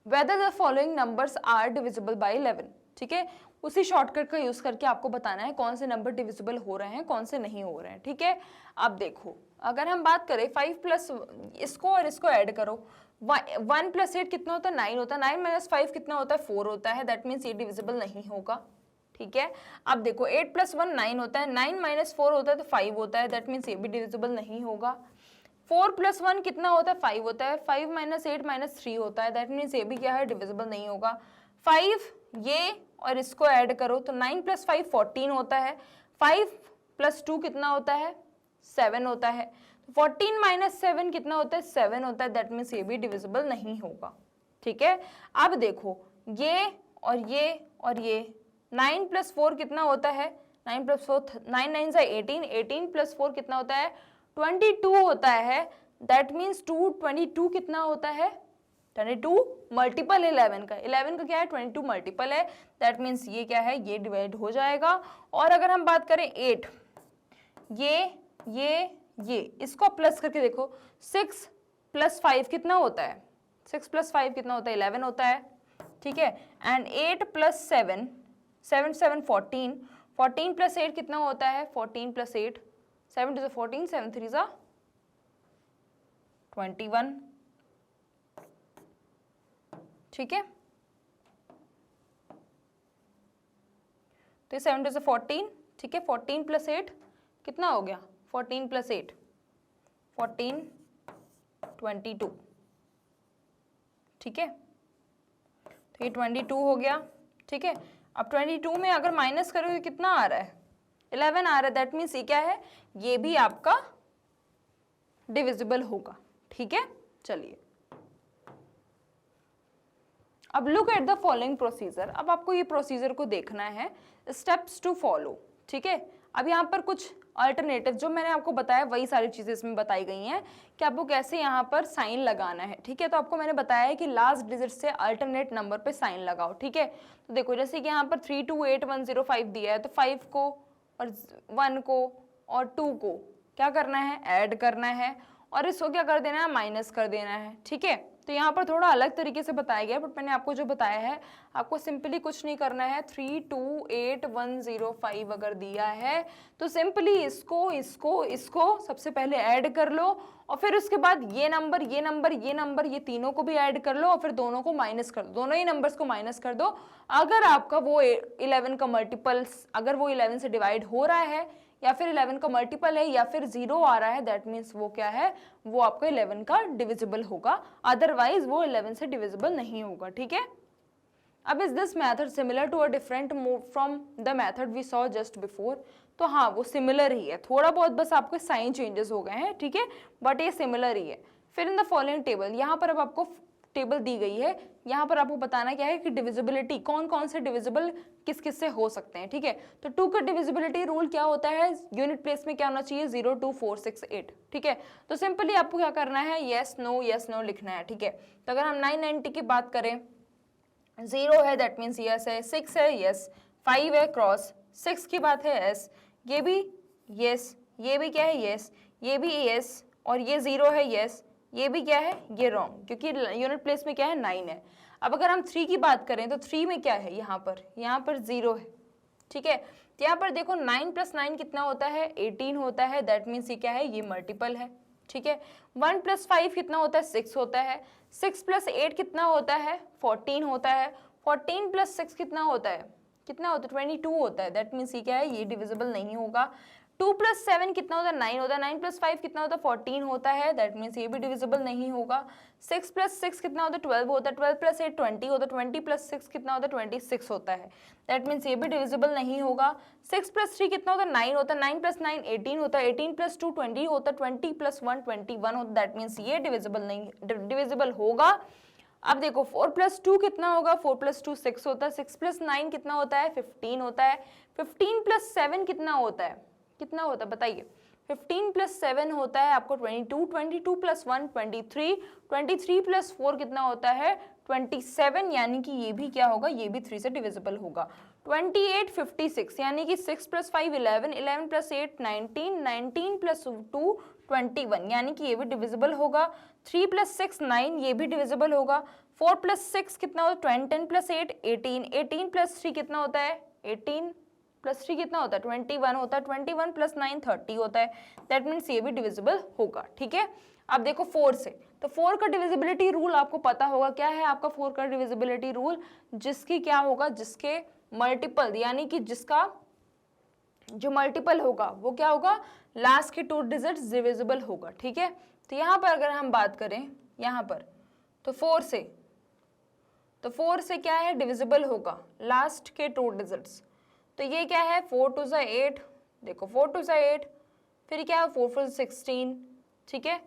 whether the following numbers are divisible by 11, ठीक है। उसी शॉर्टकट का यूज करके आपको बताना है कौन से नंबर डिविजिबल हो रहे हैं, कौन से नहीं हो रहे हैं, ठीक है। अब देखो, अगर हम बात करें 5 + इसको और इसको ऐड करो, 1 + 8 कितना होता है, 9 होता है, 9 - 5 कितना होता है, 4 होता है, दैट मीन्स ये डिविजिबल नहीं होगा, ठीक है। अब देखो 8 + 1 9 होता है, 9 - 4 होता है तो 5 होता है, दैट मीन्स ये भी डिविजिबल नहीं होगा। 4 + 1 कितना होता है, 5 होता है, 5 - 8 - 3 होता है, दैट मीन्स ये भी क्या है, डिविजिबल नहीं होगा। 5 ये और इसको ऐड करो तो 9 + 5 14 होता है, 5 + 2 कितना होता है, 7 होता है, 14 - 7 कितना होता है, 7 होता है, दैट मीन्स ये भी डिविजिबल नहीं होगा, ठीक है। अब देखो ये और ये और ये, 9 + 4 कितना होता है, 9 + 4 9 9 = 18, 18 + 4 कितना होता है, 22 होता है, दैट मीन्स 22 कितना होता है, 22 मल्टीपल 11 का, 11 का क्या है, 22 मल्टीपल है, दैट मीन्स ये क्या है, ये डिवाइड हो जाएगा। और अगर हम बात करें 8, ये इसको प्लस करके देखो, 6 + 5 कितना होता है, 6 + 5 कितना होता है, 11 होता है, ठीक है। एंड 8 + 7 7 7 14, 14 + 8 कितना होता है, 14 + 8 7 to the 14, 7 3 is 21, ठीक है। तो ये 7 to the 14, ठीक है। 14 + 8 कितना हो गया, 14 + 8 14 22, ठीक है। तो ये 22 हो गया, ठीक है। अब 22 में अगर माइनस करोगे कितना आ रहा है, 11 आ रहा है, दैट मीन्स ये क्या है, ये भी आपका डिविजिबल होगा, ठीक है। चलिए अब look at the following procedure, अब आपको ये प्रोसीजर को देखना है, स्टेप्स टू फॉलो, ठीक है। अब यहाँ पर कुछ अल्टरनेटिव जो मैंने आपको बताया वही सारी चीजें इसमें बताई गई हैं कि आपको कैसे यहाँ पर साइन लगाना है, ठीक है। तो आपको मैंने बताया है कि लास्ट डिजिट से अल्टरनेट नंबर पे साइन लगाओ, ठीक है। तो देखो जैसे कि यहाँ पर 328105 दिया है, तो 5 को और 1 को और 2 को क्या करना है, ऐड करना है, और इसको क्या कर देना है, माइनस कर देना है, ठीक है। तो यहाँ पर थोड़ा अलग तरीके से बताया गया है, बट मैंने आपको जो बताया है, आपको सिंपली कुछ नहीं करना है। 328105 अगर दिया है तो सिंपली इसको सबसे पहले ऐड कर लो, और फिर उसके बाद ये नंबर ये तीनों को भी ऐड कर लो, और फिर दोनों को माइनस कर दो, दोनों ही नंबर्स को माइनस कर दो। अगर आपका वो 11 का मल्टीपल्स, अगर वो 11 से डिवाइड हो रहा है या फिर 11 का मल्टीपल है या फिर 0 आ रहा है, दैट मीन्स वो क्या है, वो आपका 11 का डिविजिबल होगा, अदरवाइज वो 11 से डिविजिबल नहीं होगा, ठीक है। अब is this method similar to a different from the method we saw just before, तो हाँ वो सिमिलर ही है, थोड़ा बहुत बस आपके साइन चेंजेस हो गए हैं, ठीक है, बट ये सिमिलर ही है। फिर इन द फॉलोइंग टेबल, यहाँ पर अब आपको टेबल दी गई है, यहाँ पर आपको बताना क्या है कि डिविजिबिलिटी कौन कौन से डिविजिबल किस किस से हो सकते हैं, ठीक है। तो 2 का डिविजिबिलिटी रूल क्या होता है, यूनिट प्लेस में क्या होना चाहिए, 0 2 4 6 8, ठीक है। तो सिंपली आपको क्या करना है, यस नो लिखना है, ठीक है। तो अगर हम 990 की बात करें, 0 है दैट मीन्स यस है, 6 है यस, 5 है क्रॉस, 6 की बात है यस, ये भी यस, ये भी क्या है यस, ये भी यस, और ये 0 है यस, ये भी क्या है, ये रॉन्ग, क्योंकि यूनिट प्लेस में क्या है 9 है। अब अगर हम 3 की बात करें तो 3 में क्या है, यहाँ पर 0 है, ठीक है। तो यहाँ पर देखो 9 + 9 कितना होता है, 18 होता है, दैट मीन्स ये क्या है, ये मल्टीपल है, ठीक है। 1 + 5 कितना होता है, 6 होता है, 6 + 8 कितना होता है, 14 होता है, 14 + 6 कितना होता है, 22 होता है, दैट मीन्स ये क्या है, ये डिविजिबल नहीं होगा। 2 + 7 कितना होता है, 9 होता है, 9 + 5 कितना होता है, 14 होता है, दैट मीन्स ये भी डिविजिबल नहीं होगा। 6 + 6 कितना होता है, 12 होता है, 12 + 8 20 होता है, 20 + 6 कितना होता है, 26 होता है, दैट मीन्स ये भी डिविजिबल नहीं होगा। 6 + 3 कितना होता है, 9 होता है, 9 + 9 18 होता है, 18 + 2 20 होता है, 20 + 1 21 होता है, दैट मीन्स ये डिविजिबल होगा। अब देखो 4 + 2 कितना होगा, 4 + 2 6 होता है, 6 + 9 कितना होता है, 15 होता है, 15 + 7 कितना होता है, बताइए, 15 + 7 होता है आपको 22, 22 + 1 23, 23 + 4 कितना होता है, 27, यानी कि ये भी क्या होगा, ये भी 3 से डिविजिबल होगा। 28 56, यानी कि 6 + 5 11, 11 + 8 19, 19 + 2 21, यानी कि ये भी डिविजिबल होगा। 3 + 6 9, ये भी डिविजिबल होगा। 4 + 6 कितना होता है, 10 + 8 18, 18 + 3 कितना होता है, 18 + 3 कितना होता है, 21 होता है, 21 + 9 30 होता है, दैट मीन्स ये भी डिविजिबल होगा, ठीक है। अब देखो 4 से, तो 4 का डिविजिबिलिटी रूल आपको पता होगा, क्या है आपका 4 का डिविजिबिलिटी रूल, जिसकी क्या होगा, जिसके मल्टीपल, यानी कि जिसका जो मल्टीपल होगा वो क्या होगा, लास्ट के 2 डिजिट्स डिविजिबल होगा, ठीक है। तो यहाँ पर अगर हम बात करें यहाँ पर, तो 4 से क्या है, डिविजिबल होगा लास्ट के 2 डिजिट्स। तो ये क्या है, 4 2 8, देखो 4 2 8, फिर क्या है 4 4 16, ठीक है।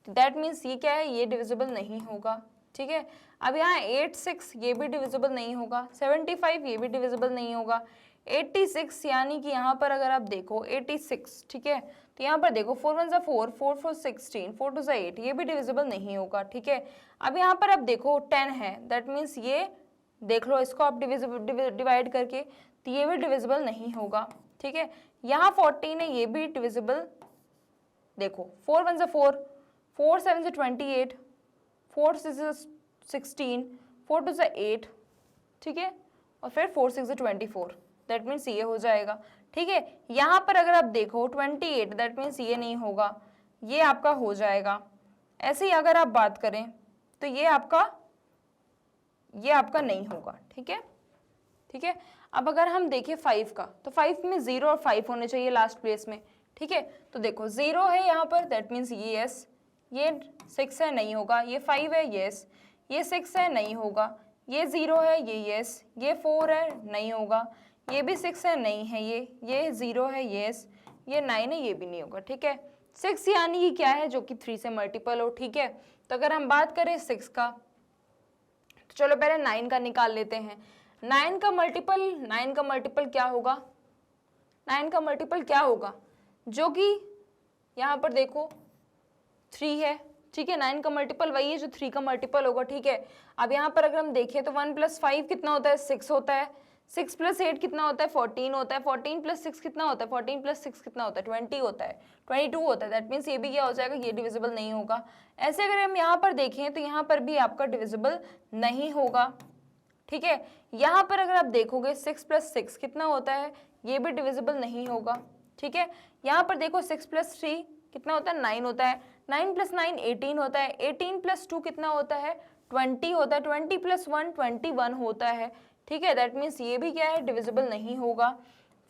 दैट मीन्स ये क्या है, ये डिविजिबल नहीं होगा, ठीक है। अब यहाँ 8 6, ये भी डिविजिबल नहीं होगा। 75, ये भी डिविजिबल नहीं होगा। 86, यानी कि यहाँ पर अगर आप देखो 86, ठीक है। तो यहाँ पर देखो 4 1 4, 4 4 16, 4 2 8, ये भी डिविजिबल नहीं होगा, ठीक है। अब यहाँ पर आप देखो 10 है, दैट मीन्स ये देख लो, इसको आप डिवाइड करके, तो ये भी डिविजिबल नहीं होगा, ठीक है। यहाँ 14 है, ये भी डिविजिबल, देखो 4 1 4, 4 7 28, 4 6 16, 4 2 8, ठीक है, और फिर 4 6 24, दैट मीन्स ये हो जाएगा, ठीक है। यहाँ पर अगर आप देखो 28, दैट मीन्स ये नहीं होगा, ये आपका हो जाएगा। ऐसे ही अगर आप बात करें तो ये आपका नहीं होगा, ठीक है, ठीक है। अब अगर हम देखें 5 का, तो 5 में 0 और 5 होने चाहिए लास्ट प्लेस में, ठीक है। तो देखो 0 है यहाँ पर, दैट मीन्स ये यस, ये 6 है, नहीं होगा, ये 5 है यस, ये 6 है, नहीं होगा, ये 0 है, ये यस, ये 4 है, नहीं होगा, ये भी 6 है, नहीं है, ये 0 है यस, ये 9 है, ये भी नहीं होगा, ठीक है। 6 यानी कि क्या है, जो कि 3 से मल्टीपल हो, ठीक है। तो अगर हम बात करें 6 का, तो चलो पहले 9 का निकाल लेते हैं। 9 का मल्टीपल क्या होगा, 9 का मल्टीपल क्या होगा, जो कि यहाँ पर देखो 3 है, ठीक है। 9 का मल्टीपल वही है जो 3 का मल्टीपल होगा, ठीक है। अब यहाँ पर अगर हम देखें तो 1 + 5 कितना होता है, 6 होता है, 6 + 8 कितना होता है, 14 होता है, 14 + 6 कितना होता है, 14 + 6 कितना होता है, 20 होता है, 22 होता है, दैट मीन्स ये भी क्या हो जाएगा, ये डिविजिबल नहीं होगा। ऐसे अगर हम यहाँ पर देखें तो यहाँ पर भी आपका डिविजिबल नहीं होगा, ठीक है। यहाँ पर अगर आप देखोगे 6 + 6 कितना होता है, ये भी डिविजिबल नहीं होगा, ठीक है। यहाँ पर देखो 6 + 3 कितना होता है, 9 होता है, 9 + 9 18 होता है, 18 + 2 कितना होता है, 20 होता है, 20 + 1 21 होता है, ठीक है। दैट मीन्स ये भी क्या है, डिविजिबल नहीं होगा।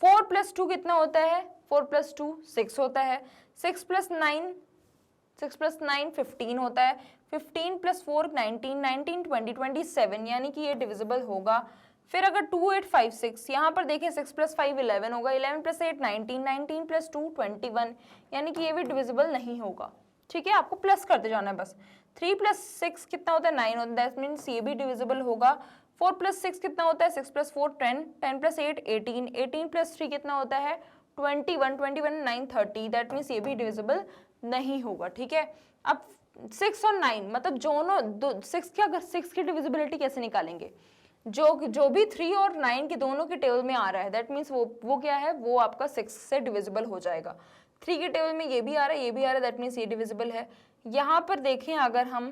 4 + 2 कितना होता है, 4 + 2 6 होता है, 6 + 9 15 होता है, 15 + 4 19, 19 20 27, यानी कि ये डिविजिबल होगा। फिर अगर 2 8 5 6, यहाँ पर देखें 6 + 5 11 होगा, 11 + 8 19, 19 + 2 21, यानी कि ये भी डिविजिबल नहीं होगा, ठीक है, आपको प्लस करते जाना है बस। 3 + 6 कितना होता है 9 होता है, दैट मीन्स ये भी डिविजिबल होगा। 4 + 6 कितना होता है 6 + 4 10, 10 + 8 18, 18 + 3 कितना होता है 21, 21 9 30, दैट मीन्स ये भी डिविजिबल नहीं होगा। ठीक है, अब 6 और 9 मतलब दोनों 6 की, अगर 6 की डिविजिबिलिटी कैसे निकालेंगे, जो भी 3 और 9 के दोनों के टेबल में आ रहा है दैट मीन्स वो क्या है, वो आपका 6 से डिविजिबल हो जाएगा। 3 के टेबल में ये भी आ रहा है, ये भी आ रहा है, दैट मीन्स ये डिविजिबल है। यहाँ पर देखें अगर हम,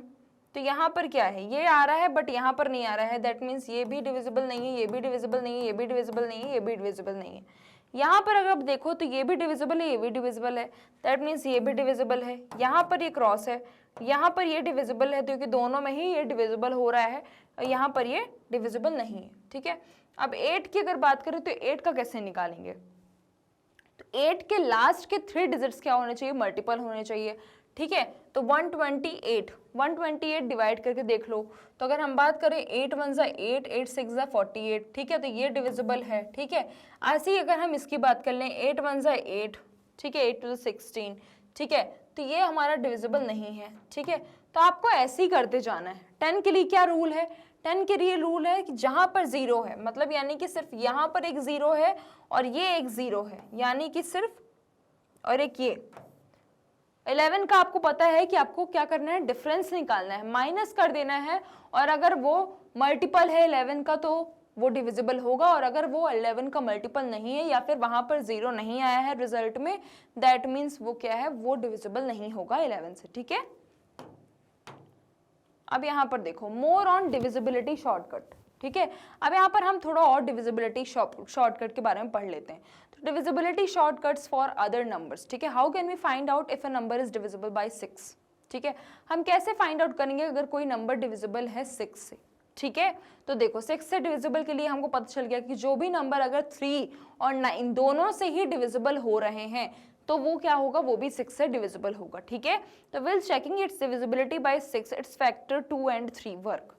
तो यहाँ पर क्या है, ये आ रहा है बट यहाँ पर नहीं आ रहा है, दैट मीन्स ये भी डिविजिबल नहीं है, ये भी डिविजिबल नहीं है, ये भी डिविजिबल नहीं है, ये भी डिविजिबल नहीं है। यहाँ पर अगर आप देखो तो ये भी डिविजिबल है, ये भी डिविजिबल है, दैट मीन्स ये भी डिविजिबल है। यहाँ पर ये क्रॉस है, यहाँ पर ये डिविजिबल है क्योंकि दोनों में ही ये डिविजिबल हो रहा है, और यहाँ पर ये डिविजिबल नहीं है। ठीक है, अब 8 की अगर बात करें तो 8 का कैसे निकालेंगे, तो 8 के लास्ट के 3 डिजिट्स क्या होने चाहिए, मल्टीपल होने चाहिए। ठीक है, तो 128 डिवाइड करके देख लो, तो अगर हम बात करें 8 1 ज़ा 8, 8 6 ज़ा 48, ठीक है, तो ये डिविजिबल है। ठीक है, ऐसे ही अगर हम इसकी बात कर लें 8 1 ज़ा 8, ठीक है, 8 2 16, ठीक है, तो ये हमारा डिविजिबल नहीं है। ठीक है, तो आपको ऐसे ही करते जाना है। 10 के लिए क्या रूल है, 10 के लिए रूल है कि जहाँ पर 0 है, मतलब यानी कि सिर्फ यहाँ पर एक 0 है और ये एक 0 है, यानी कि सिर्फ, और एक ये 11 का आपको पता है कि आपको क्या करना है, डिफरेंस निकालना है, माइनस कर देना है, और अगर वो मल्टीपल है 11 का तो वो डिविजिबल होगा, और अगर वो 11 का मल्टीपल नहीं है या फिर वहां पर 0 नहीं आया है रिजल्ट में, दैट मीन्स वो क्या है, वो डिविजिबल नहीं होगा 11 से। ठीक है, अब यहाँ पर देखो मोर ऑन डिविजिबिलिटी शॉर्टकट। ठीक है, अब यहाँ पर हम थोड़ा और डिविजिबिलिटी शॉर्टकट के बारे में पढ़ लेते हैं। तो divisibility shortcuts for other numbers. ठीक है, how can we find out if a number is divisible by 6। ठीक है, हम कैसे फाइंड आउट करेंगे अगर कोई नंबर डिविजिबल है 6 से। ठीक है, तो देखो 6 से डिविजिबल के लिए हमको पता चल गया कि जो भी नंबर अगर 3 और 9 दोनों से ही डिविजिबल हो रहे हैं तो वो क्या होगा, वो भी 6 से डिविजिबल होगा। ठीक है, तो will checking it's divisibility bye 6, it's factor 2 and 3 work.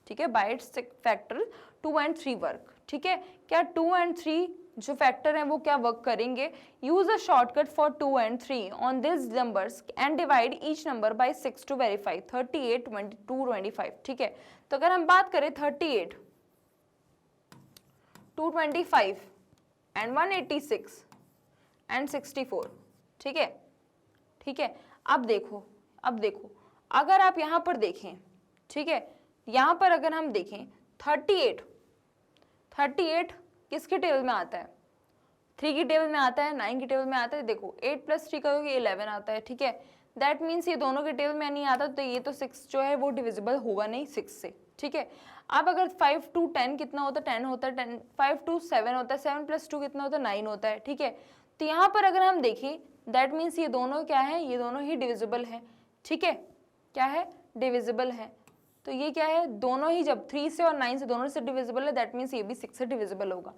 ठीक है, bye its factor 2 and 3 work. ठीक है, क्या 2 and 3 जो फैक्टर हैं वो क्या वर्क करेंगे, use a shortcut for 2 and 3 on this numbers and divide each number by 6 to verify 38 22 25। ठीक है, तो अगर हम बात करें 38 225 एंड 186 एंड 64। ठीक है, ठीक है, अब देखो अगर आप यहाँ पर देखें, ठीक है, यहाँ पर अगर हम देखें 38 किसके टेबल में आता है, 3 की टेबल में आता है, 9 की टेबल में आता है। देखो 8 + 3 करोगे 11 आता है। ठीक है, दैट मीन्स ये दोनों के टेबल में नहीं आता, तो ये तो 6 जो है वो डिविजिबल होगा नहीं 6 से। ठीक है, अब अगर 5 to 10 कितना होता है, 10 होता है, 10 5 to 7 होता है, 7 + 2 कितना होता है, 9 होता है। ठीक है, तो यहाँ पर अगर हम देखें दैट मीन्स ये दोनों क्या है, ये दोनों ही डिविजिबल है। ठीक है, क्या है, डिविजिबल है, तो ये क्या है, दोनों ही जब 3 से और 9 से दोनों से डिविजिबल है दैट मीन्स ये भी 6 से डिविजिबल होगा।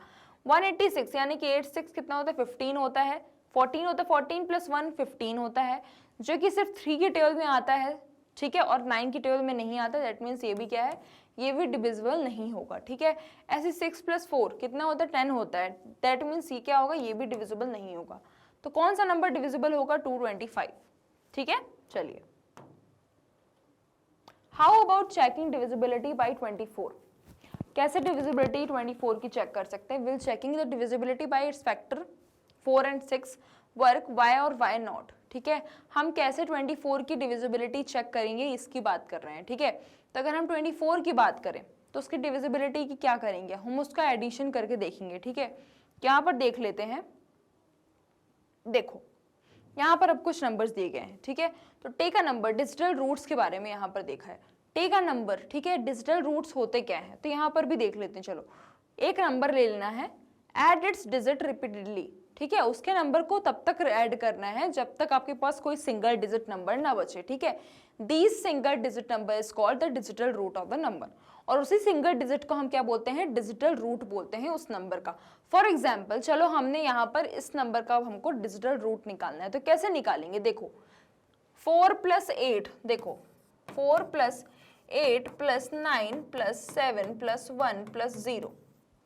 186 यानी कि 8 6 कितना होता है, 15 होता है, 14 होता है, 14 + 1 15 होता है, जो कि सिर्फ 3 के टेबल में आता है। ठीक है, और 9 की टेबल में नहीं आता, दैट मीन्स ये भी क्या है, ये भी डिविजिबल नहीं होगा। ठीक है, ऐसे 6 + 4 कितना होता है, 10 होता है, दैट मीन्स ये क्या होगा, ये भी डिविजिबल नहीं होगा। तो कौन सा नंबर डिविजिबल होगा, 225। ठीक है, चलिए how about checking divisibility by 24। कैसे डिविजिबिलिटी 24 की चेक कर सकते हैं, will checking the divisibility by its factor 4 and 6 work, why और वाई नॉट। ठीक है, हम कैसे 24 की डिविजिबिलिटी चेक करेंगे इसकी बात कर रहे हैं। ठीक है, तो अगर हम 24 की बात करें तो उसकी डिविजिबिलिटी की क्या करेंगे, हम उसका एडिशन करके देखेंगे। ठीक है, यहाँ पर देख लेते हैं, देखो यहाँ पर अब कुछ नंबर्स दिए गए हैं। ठीक है, तो take a number, digital roots के बारे में यहाँ पर देखा है, टेक अ नंबर। ठीक है, डिजिटल रूट्स होते क्या हैं, तो यहाँ पर भी देख लेते हैं। चलो एक नंबर ले लेना है, एड इट्स डिजिट रिपीटेडली। ठीक है, उसके नंबर को तब तक ऐड करना है जब तक आपके पास कोई सिंगल डिजिट नंबर ना बचे। ठीक है, this single digit number is called the digital root of the number, और उसी सिंगल डिजिट को हम क्या बोलते हैं, डिजिटल रूट बोलते हैं उस नंबर का। फॉर एग्जाम्पल चलो हमने यहाँ पर इस नंबर का हमको डिजिटल रूट निकालना है, तो कैसे निकालेंगे, देखो 4 + 8, देखो 4 + 8 + 9 + 7 + 1 + 0,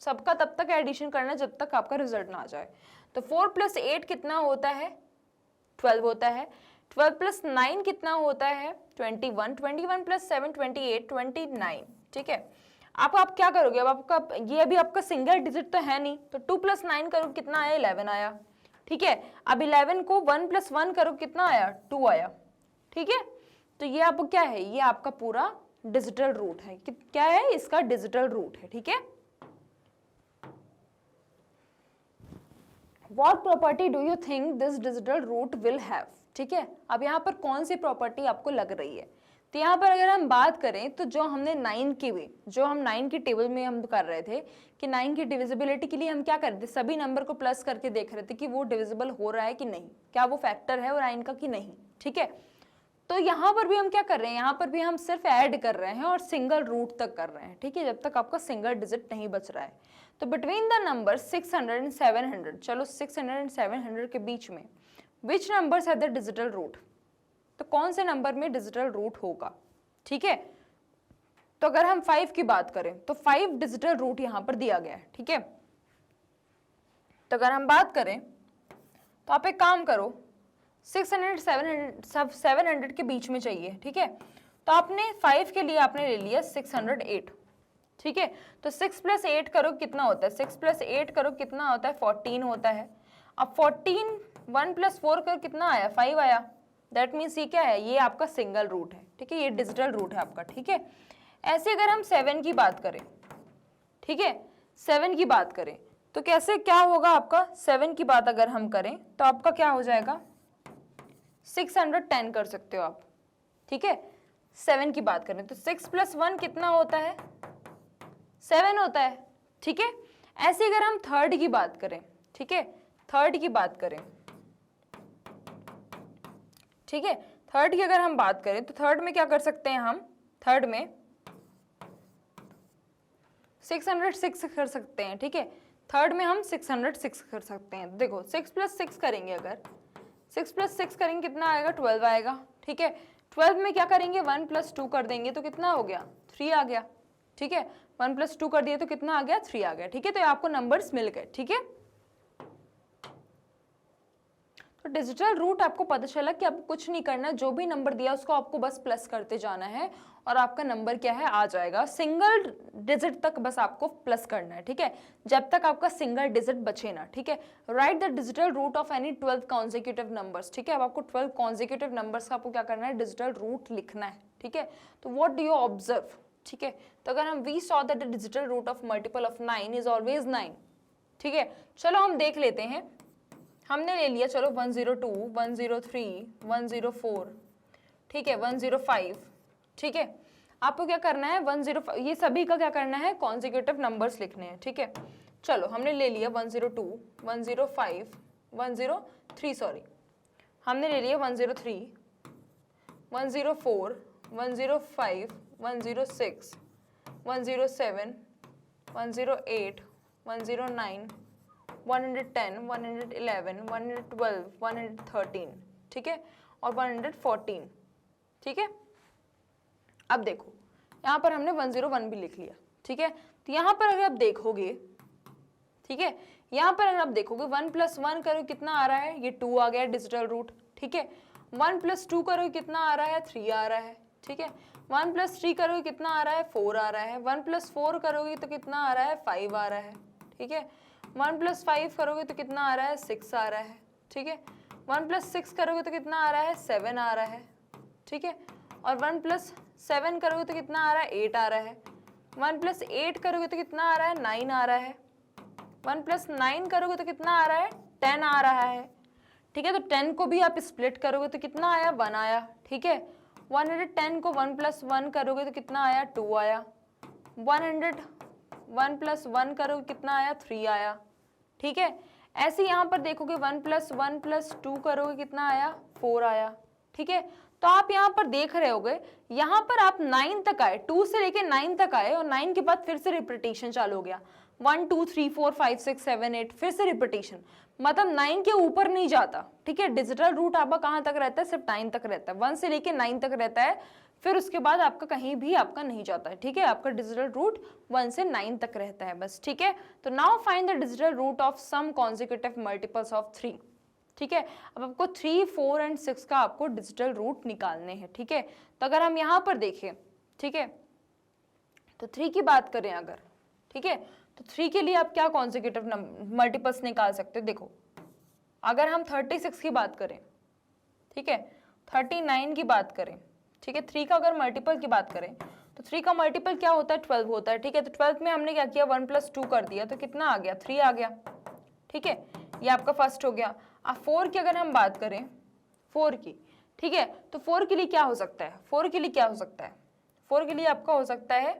सबका तब तक एडिशन करना जब तक आपका रिजल्ट ना आ जाए। तो 4 + 8 कितना होता है, 12 होता है, 12 प्लस 9 कितना होता है 21, 21 प्लस 7 28, 29, ठीक है। आप क्या करोगे, अब आपका ये अभी आपका सिंगल डिजिट तो है नहीं, तो 2 प्लस 9 करो कितना आया 11 आया, ठीक है। अब 11 को 1 प्लस 1 करो कितना आया 2 आया, ठीक है। तो ये आपको क्या है, ये आपका पूरा डिजिटल रूट है, क्या है इसका डिजिटल रूट है, ठीक है। What property do you think this digital root will have, ठीक है। अब यहाँ पर कौन सी प्रॉपर्टी आपको लग रही है, तो यहाँ पर अगर हम बात करें तो जो हमने 9 की भी, जो हम 9 की टेबल में हम कर रहे थे कि 9 की डिविजिबिलिटी के लिए हम क्या कर रहे थे, सभी नंबर को प्लस करके देख रहे थे कि वो डिविजिबल हो रहा है कि नहीं, क्या वो फैक्टर है और 9 का कि नहीं, ठीक है। तो यहाँ पर भी हम क्या कर रहे हैं, यहाँ पर भी हम सिर्फ ऐड कर रहे हैं और सिंगल रूट तक कर रहे हैं, ठीक है, जब तक आपका सिंगल डिजिट नहीं बच रहा है। तो बिटवीन द नंबर 600 एंड 700, चलो 600 एंड 700 के बीच में विच नंबर्स है द डिजिटल रूट, तो कौन से नंबर में डिजिटल रूट होगा, ठीक है। तो अगर हम 5 की बात करें तो 5 डिजिटल रूट यहाँ पर दिया गया है, ठीक है। तो अगर हम बात करें तो आप एक काम करो, 600 700 के बीच में चाहिए, ठीक है। तो आपने 5 के लिए आपने ले लिया 608, ठीक है। तो 6 प्लस 8 करो कितना होता है, 6 प्लस 8 करो कितना होता है 14 होता है। अब 14 1 प्लस 4 करो कितना आया 5 आया, दैट मीन्स ये क्या है, ये आपका सिंगल रूट है, ठीक है, ये डिजिटल रूट है आपका, ठीक है। ऐसे अगर हम 7 की बात करें, ठीक है, 7 की बात करें तो कैसे क्या होगा आपका, 7 की बात अगर हम करें तो आपका क्या हो जाएगा 610 कर सकते हो आप, ठीक है। 7 की बात करें तो 6 प्लस 1 कितना होता है 7 होता है, ठीक है। ऐसे अगर हम थर्ड की बात करें, ठीक है, थर्ड की बात करें, ठीक है, थर्ड की अगर हम बात करें तो थर्ड में क्या कर सकते हैं हम, थर्ड में 606 कर सकते हैं, ठीक है। थर्ड में हम 606 कर सकते हैं। देखो 6 प्लस 6 करेंगे, अगर 6 प्लस 6 करेंगे कितना आएगा 12 आएगा, ठीक है। 12 में क्या करेंगे 1 प्लस 2 कर देंगे तो कितना हो गया 3 आ गया, ठीक है। 1 प्लस 2 कर दिए तो कितना आ गया 3 आ गया, ठीक है। तो आपको नंबर्स मिल गए, ठीक है। तो डिजिटल रूट आपको पता चला कि आपको कुछ नहीं करना, जो भी नंबर दिया उसको आपको बस प्लस करते जाना है और आपका नंबर क्या है आ जाएगा, सिंगल डिजिट तक बस आपको प्लस करना है, ठीक है, जब तक आपका सिंगल डिजिट बचे ना, ठीक है। Write the digital root of any 12 consecutive numbers, ठीक है। अब आपको 12 कॉन्जिक्यूटिव नंबर्स का आपको क्या करना है, डिजिटल रूट लिखना है, ठीक है। तो व्हाट डू यू ऑब्जर्व, ठीक है। तो अगर हम we saw that the digital root of multiple of 9 is always 9, ठीक है। चलो हम देख लेते हैं, हमने ले लिया, चलो 102 103 104, ठीक है, 105, ठीक है। आपको क्या करना है 105, ये सभी का क्या करना है कॉन्जिक्यूटिव नंबर्स लिखने हैं, ठीक है। चलो हमने ले लिया 102 105 103, सॉरी हमने ले लिया 103 104 105 106 107 108 109 110 111 112 113, ठीक है, और 114, ठीक है। अब देखो यहाँ पर हमने 101 भी लिख लिया, ठीक है। तो यहाँ पर अगर आप देखोगे, ठीक है, यहाँ पर अगर आप देखोगे 1 प्लस 1 करो कितना आ रहा है, ये 2 आ गया डिजिटल रूट, ठीक है। 1 प्लस 2 करो कितना आ रहा है 3 आ रहा है, ठीक है। 1 प्लस 3 करोगे कितना आ रहा है 4 आ रहा है। 1 प्लस 4 करोगे तो कितना आ रहा है 5 आ रहा है, ठीक है। 1 प्लस 5 करोगे तो कितना आ रहा है 6 आ रहा है, ठीक है। 1 प्लस 6 करोगे तो कितना आ रहा है 7 आ रहा है, ठीक है। और 1 प्लस 7 करोगे तो कितना आ रहा है 8 आ रहा है। 1 प्लस 8 करोगे तो कितना आ रहा है 9 आ रहा है। 1 प्लस 9 करोगे तो कितना आ रहा है 10 आ रहा है, ठीक है। तो 10 को भी आप स्प्लिट करोगे तो कितना आया 1 आया, ठीक है। 110 को 1 प्लस 1 करोगे तो कितना आया 2 आया। 1 प्लस 1 करोगे कितना आया 3 आया, ठीक है। ऐसे यहाँ पर देखोगे 1 प्लस 2 करोगे कितना आया 4 आया, ठीक है। तो आप यहाँ पर देख रहे होगे, यहाँ पर आप 9 तक आए, 2 से लेके 9 तक आए और 9 के बाद फिर से रिपीटेशन चालू हो गया, 1 2 3 4 5 6 7 8 फिर से रिपीटेशन, मतलब 9 के ऊपर नहीं जाता, ठीक है। डिजिटल रूट आपका कहाँ तक रहता है, सिर्फ 9 तक रहता है, 1 से लेके 9 तक रहता है, फिर उसके बाद आपका कहीं भी आपका नहीं जाता है, ठीक है। आपका डिजिटल रूट 1 से 9 तक रहता है बस, ठीक है। तो now find the digital root of some consecutive multiples of 3, ठीक है। अब आपको 3, 4 एंड 6 का आपको डिजिटल रूट निकालने हैं, ठीक है। तो अगर हम यहाँ पर देखें, ठीक है, तो 3 की बात करें अगर, ठीक है, तो 3 के लिए आप क्या कॉन्जिक्यूटिव मल्टीपल्स निकाल सकते हो। देखो अगर हम 36 की बात करें, ठीक है, 39 की बात करें, ठीक है, 3 का अगर मल्टीपल की बात करें तो 3 का मल्टीपल क्या होता है, 12 होता है, ठीक है। तो 12 में हमने क्या किया, 1 + 2 कर दिया, तो कितना आ गया, 3 आ गया, ठीक है, ये आपका फर्स्ट हो गया। अब 4 की अगर हम बात करें, 4 की, ठीक है, तो 4 के लिए क्या हो सकता है, 4 के लिए क्या हो सकता है, 4 के लिए आपका हो सकता है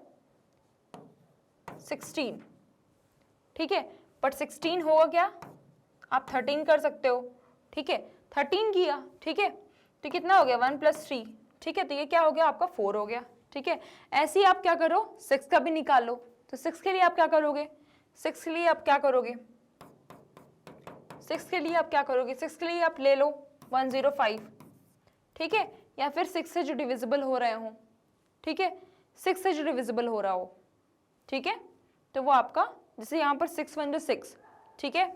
16, ठीक है, बट 16 होगा क्या, आप 13 कर सकते हो, ठीक है, 13 किया, ठीक है, तो कितना हो गया, 1 + 3, ठीक है, तो ये क्या हो गया, आपका 4 हो गया, ठीक है। ऐसे ही आप क्या करो, 6 का भी निकाल लो, तो 6 के लिए आप क्या करोगे, 6 के लिए आप क्या करोगे, 6 के लिए आप क्या करोगे, 6 के लिए आप ले लो 105, ठीक है, या फिर 6 से जो डिविजिबल हो रहे हो, ठीक है, 6 से जो डिविजिबल हो रहा हो, ठीक है, तो वो आपका, जैसे यहाँ पर 6 × 1 = 6, ठीक है।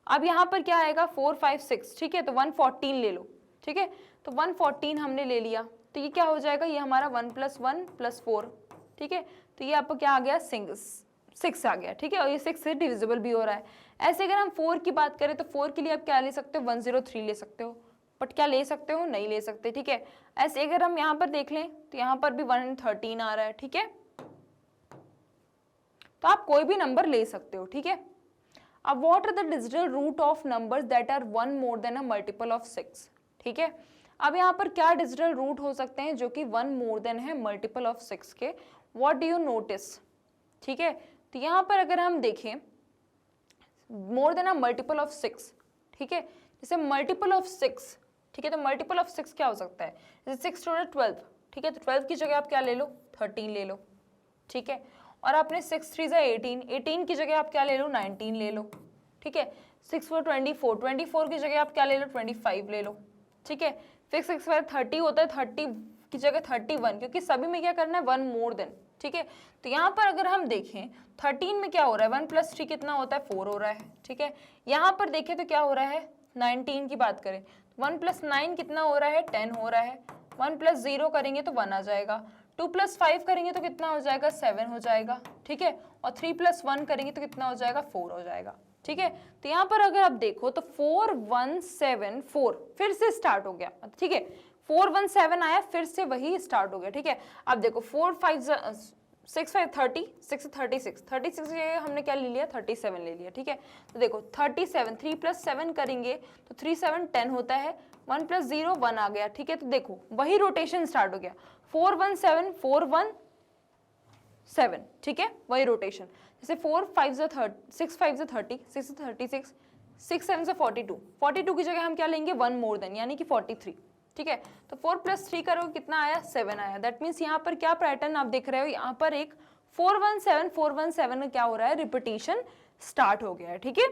अब यहाँ पर क्या आएगा, 4, 5, 6, ठीक है, तो 114 ले लो, ठीक है, तो 114 हमने ले लिया, तो ये क्या हो जाएगा, ये हमारा 1 + 1 + 4, ठीक है, तो ये आपको क्या आ गया, 6 आ गया, ठीक है, और ये 6 से डिविजिबल भी हो रहा है। ऐसे अगर हम 4 की बात करें तो 4 के लिए आप क्या ले सकते हो, 103 ले सकते हो, बट क्या ले सकते हो, नहीं ले सकते, ठीक है। ऐसे अगर हम यहाँ पर देख लें तो यहाँ पर भी 113 आ रहा है, ठीक है, तो आप कोई भी नंबर ले सकते हो, ठीक है। अब what are the digital root of numbers that are 1 more than a multiple of 6, ठीक है। अब यहाँ पर क्या डिजिटल रूट हो सकते हैं जो कि 1 more than है मल्टीपल ऑफ 6 के, व्हाट डू यू नोटिस, ठीक है। तो यहाँ पर अगर हम देखें more than a multiple of 6, ठीक है, जैसे मल्टीपल ऑफ 6, ठीक है, तो मल्टीपल ऑफ 6 क्या हो सकता है, जैसे 6 × 12, ठीक है, तो 12 की जगह आप क्या ले लो, 13 ले लो, ठीक है, और आपने 6 × 3 = 18, 18 की जगह आप क्या ले लो, 19 ले लो, ठीक है, 6 × 4 = 24, 24 की जगह आप क्या ले लो, 25 ले लो, ठीक है, फिर 6 × 5 = 30 होता है, 30 की जगह 31, क्योंकि सभी में क्या करना है, 1 more than, ठीक है। तो यहाँ पर अगर हम देखें 13 में क्या हो रहा है, 1 + 3 कितना होता है, 4 हो रहा है, ठीक है। यहाँ पर देखें तो क्या हो रहा है, 19 की बात करें 1 + 9 कितना हो रहा है, 10 हो रहा है, 1 + 0 करेंगे तो 1 आ जाएगा, 2 + 5 करेंगे तो कितना हो जाएगा, 7 हो जाएगा, ठीक है, और 3 + 1 करेंगे तो कितना हो जाएगा, 4 हो जाएगा, ठीक है। तो यहाँ पर अगर आप देखो तो 4 1 7 4 फिर से स्टार्ट हो गया, ठीक है, 4 1 7 आया, फिर से वही स्टार्ट हो गया, ठीक है। अब देखो 4 5 6 5 30, 6 36, 36 की जगह हमने क्या ले लिया, 37 ले लिया, ठीक है। तो देखो 37, 3 + 7 करेंगे तो 3 7 10 होता है, 1 + 0 1 आ गया, ठीक है। तो देखो वही रोटेशन स्टार्ट हो गया, 4 1 7 4 1 7, ठीक है, वही रोटेशन। जैसे 4 5 6 5 30, 6 36, 6 7 42, 42 की जगह हम क्या लेंगे, 1 more than, यानी कि 43, ठीक है। तो 4 + 3 करोगे कितना आया, 7 आया। दैट मीन्स यहाँ पर क्या पैटर्न आप देख रहे हो, यहाँ पर एक 4 1 7 4 1 7 में क्या हो रहा है, रिपीटिशन स्टार्ट हो गया है, ठीक है।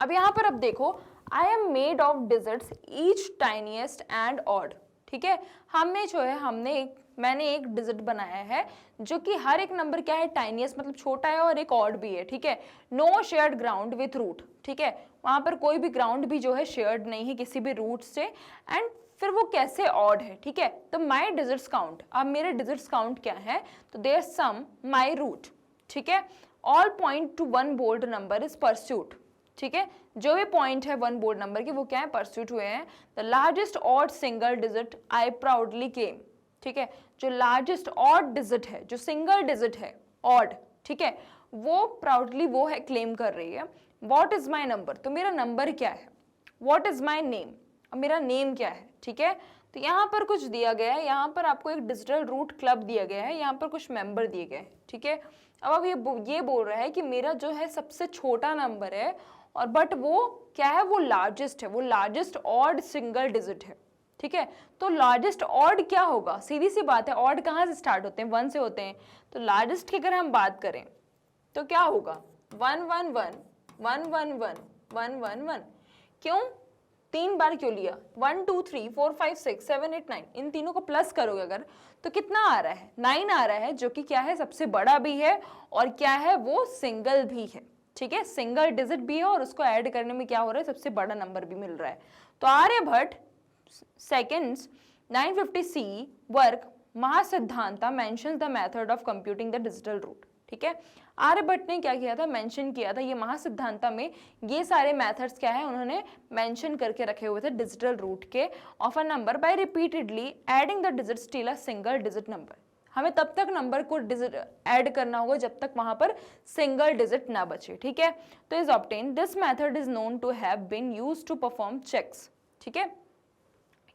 अब यहाँ पर अब देखो, I am made of digits each tiniest and odd, ठीक है। हमें जो है मैंने एक डिजिट बनाया है जो कि हर एक नंबर क्या है, टाइनीएस्ट मतलब छोटा है, और एक ऑड भी है, ठीक है। No shared ground with root, ठीक है, वहां पर कोई भी ग्राउंड भी जो है शेयर्ड नहीं है किसी भी रूट से, एंड फिर वो कैसे ऑड है, ठीक है। तो माई डिजिट्स काउंट, अब मेरे डिजिट्स काउंट क्या है, तो देयर सम माई रूट, ठीक है, all point to 1 bold number is pursuit, ठीक है, जो भी पॉइंट है 1 बोल्ड नंबर के वो क्या है, परस्यूट हुए हैं। The largest odd single digit I proudly claim, ठीक है, जो लार्जेस्ट ऑड डिजिट है, जो सिंगल डिजिट है ऑड, ठीक है, वो प्राउडली वो है क्लेम कर रही है। व्हाट इज माई नंबर, तो मेरा नंबर क्या है। व्हाट इज माई नेम, अब मेरा नेम क्या है, ठीक है। तो यहाँ पर कुछ दिया गया है, यहाँ पर आपको एक डिजिटल रूट क्लब दिया गया है, यहाँ पर कुछ मेंबर दिए गए हैं, ठीक है। अब ये बोल रहा है कि मेरा जो है सबसे छोटा नंबर है, और बट वो क्या है, वो लार्जेस्ट है, वो लार्जेस्ट ऑड सिंगल डिजिट है, ठीक है। तो लार्जेस्ट ऑड क्या होगा, सीधी सी बात है, ऑड कहाँ से स्टार्ट होते हैं, 1 से होते हैं, तो लार्जेस्ट की अगर हम बात करें तो क्या होगा, 1 1 1 1 1 1 1 1 1, क्यों 3 बार क्यों लिया, 1 2 3 4 5 6 7 8 9, इन तीनों को प्लस करोगे अगर तो कितना आ रहा है, 9 आ रहा है, जो कि क्या है, सबसे बड़ा भी है और क्या है, वो सिंगल भी है, ठीक है, सिंगल डिजिट भी है और उसको ऐड करने में क्या हो रहा है, सबसे बड़ा नंबर भी मिल रहा है। तो Aryabhatta second's 950 C work Mahasiddhanta mentions the method of computing the digital root. ठीक है, आर्यभट्ट ने क्या किया था, मेंशन किया था, ये महासिद्धांता में ये सारे मेथड्स क्या है उन्होंने मेंशन करके रखे हुए थे डिजिटल रूट के of a number by repeatedly adding the digits till a single digit number. हमें तब तक नंबर को डिजिट ऐड करना होगा जब तक वहां पर सिंगल डिजिट ना बचे। ठीक है, तो is obtain this method is known to have been used to perform checks. ठीक है,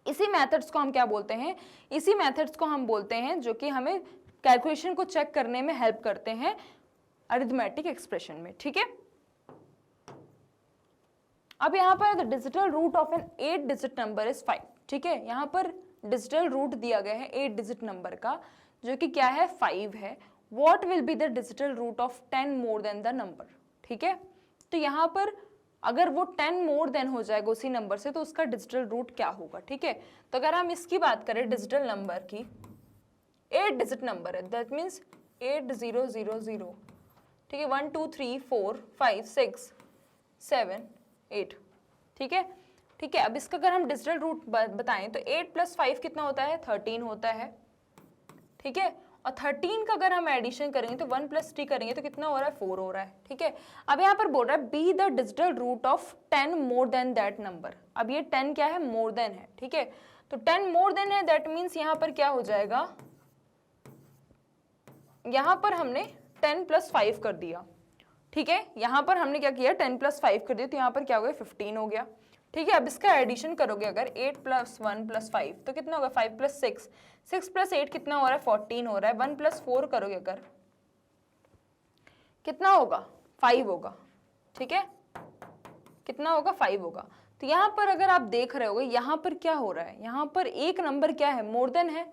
इसी मेथड्स को हम क्या बोलते हैं, इसी मेथड्स को हम बोलते हैं जो कि हमें कैलकुलेशन को चेक करने में हेल्प करते हैं अरिथमेटिक एक्सप्रेशन में। ठीक है, अब यहाँ पर the digital root of an 8 digit number is 5। ठीक है, यहाँ पर डिजिटल रूट दिया गया है 8 डिजिट नंबर का जो कि क्या है 5 है। What will be the digital root of 10 more than the number. ठीक है, तो यहाँ पर अगर वो 10 मोर देन हो जाएगा उसी नंबर से तो उसका डिजिटल रूट क्या होगा। ठीक है, तो अगर हम इसकी बात करें डिजिटल नंबर की, 8 डिजिट नंबर है, दैट मीन्स 8000। ठीक है, 1 2 3 4 5 6 7 8। ठीक है, ठीक है, अब इसका अगर हम डिजिटल रूट बताएं तो 8 + 5 कितना होता है, 13 होता है। ठीक है, और 13 का अगर हम एडिशन करेंगे तो 1 + 3 करेंगे तो कितना हो रहा है, 4 हो रहा है। ठीक है, अब यहाँ पर बोल रहा है be the digital root of 10 more than that number. अब ये 10 क्या है, मोर देन है। ठीक है, तो 10 मोर देन है, दैट मीन्स यहाँ पर क्या हो जाएगा, यहाँ पर हमने 10 + 5 कर दिया। ठीक है, यहाँ पर हमने क्या किया, 10 + 5 कर दिया, तो यहाँ पर क्या हो गया, 15 हो गया। ठीक है, अब इसका एडिशन करोगे अगर 8 + 1 + 5 तो कितना होगा, 5 + 6, 6 + 8 कितना हो रहा है, 14 हो रहा है। 1 + 4 करोगे अगर कितना होगा, 5 होगा। ठीक है, कितना होगा, 5 होगा। तो यहाँ पर अगर आप देख रहे होगे यहाँ पर क्या हो रहा है, यहाँ पर एक नंबर क्या है, मोर देन है।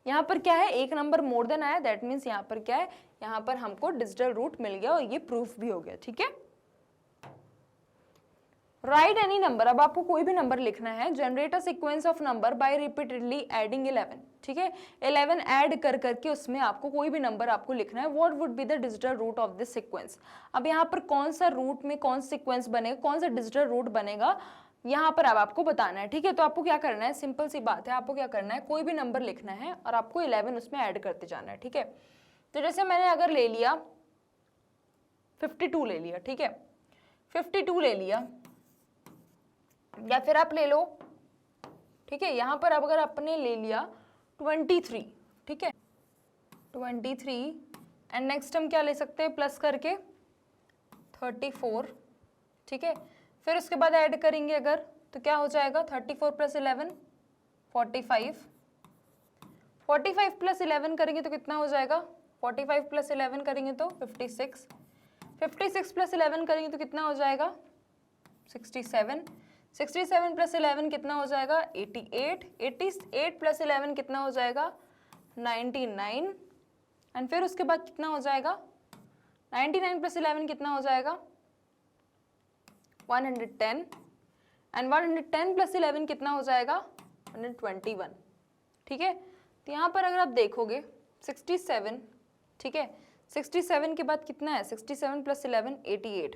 यहाँ पर क्या है, एक नंबर मोर देन आया, दैट मीन्स यहाँ पर क्या है, यहाँ पर हमको डिजिटल रूट मिल गया और ये प्रूफ भी हो गया। ठीक है, राइट एनी नंबर, अब आपको कोई भी नंबर लिखना है। Generate a sequence of number by repeatedly adding 11। ठीक है, 11 ऐड कर करके उसमें आपको कोई भी नंबर आपको लिखना है। What would be the digital root of this sequence. अब यहाँ पर कौन सा रूट में कौन सा सीक्वेंस बनेगा, कौन सा डिजिटल रूट बनेगा, यहाँ पर अब आपको बताना है। ठीक है, तो आपको क्या करना है, सिंपल सी बात है, आपको क्या करना है, कोई भी नंबर लिखना है और आपको 11 उसमें ऐड करते जाना है। ठीक है, तो जैसे मैंने अगर ले लिया 52 ले लिया। ठीक है, 52 ले लिया, या फिर आप ले लो, ठीक है, यहाँ पर अब अगर आपने ले लिया 23। ठीक है, 23 एंड नेक्स्ट हम क्या ले सकते हैं, प्लस करके 34। ठीक है, फिर उसके बाद ऐड करेंगे अगर तो क्या हो जाएगा, 34 + 11 45, 45 + 11 करेंगे तो कितना हो जाएगा, 45 + 11 करेंगे तो 56, 56 + 11 करेंगे तो कितना हो जाएगा, 67, 67 + 11 कितना हो जाएगा, 88, 88 + 11 कितना हो जाएगा, 99 एंड फिर उसके बाद कितना हो जाएगा, 99 + 11 कितना हो जाएगा, 110 एंड 110 + 11 कितना हो जाएगा, 121। ठीक है, तो यहाँ पर अगर आप देखोगे 67। ठीक है, 67 के बाद कितना है, 67 + 11 88।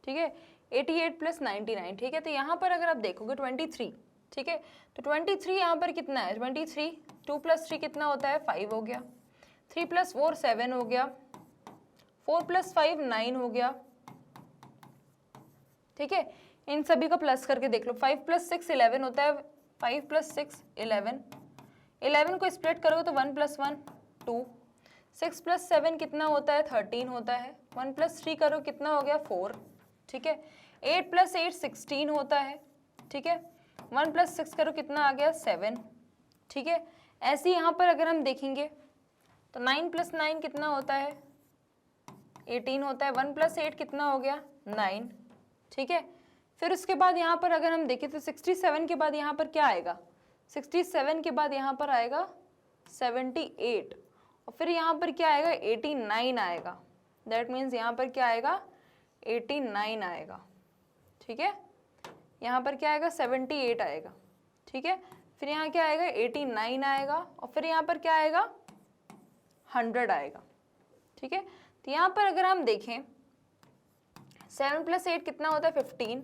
ठीक है, 88 + 99। ठीक है, तो यहाँ पर अगर आप देखोगे 23। ठीक है, तो 23 यहाँ पर कितना है, 23, 2 + 3 कितना होता है, 5 हो गया, 3 + 4 7 हो गया, 4 + 5 9 हो गया। ठीक है, इन सभी का प्लस करके देख लो, 5 + 6 11 होता है, 5 + 6 11, 11 को स्प्लिट करोगे तो 1 + 1 2, 6 + 7 कितना होता है, 13 होता है, 1 + 3 करो कितना हो गया, 4। ठीक है, 8 + 8 16 होता है। ठीक है, 1 + 6 करो कितना आ गया, 7। ठीक है, ऐसे यहाँ पर अगर हम देखेंगे तो 9 + 9 कितना होता है, 18 होता है, 1 + 8 कितना हो गया, 9। ठीक है, फिर उसके बाद यहाँ पर अगर हम देखें तो 67 के बाद यहाँ पर क्या आएगा, 67 के बाद यहाँ पर आएगा 78 और फिर यहाँ पर क्या आएगा, 89 आएगा। दैट मीन्स यहाँ पर क्या आएगा, 89 आएगा। ठीक है, यहाँ पर क्या आएगा, 78 आएगा। ठीक है, फिर यहाँ क्या आएगा, 89 आएगा और फिर यहाँ पर क्या आएगा, 100 आएगा। ठीक है, तो यहाँ पर अगर हम देखें 7 + 8 कितना होता है 15,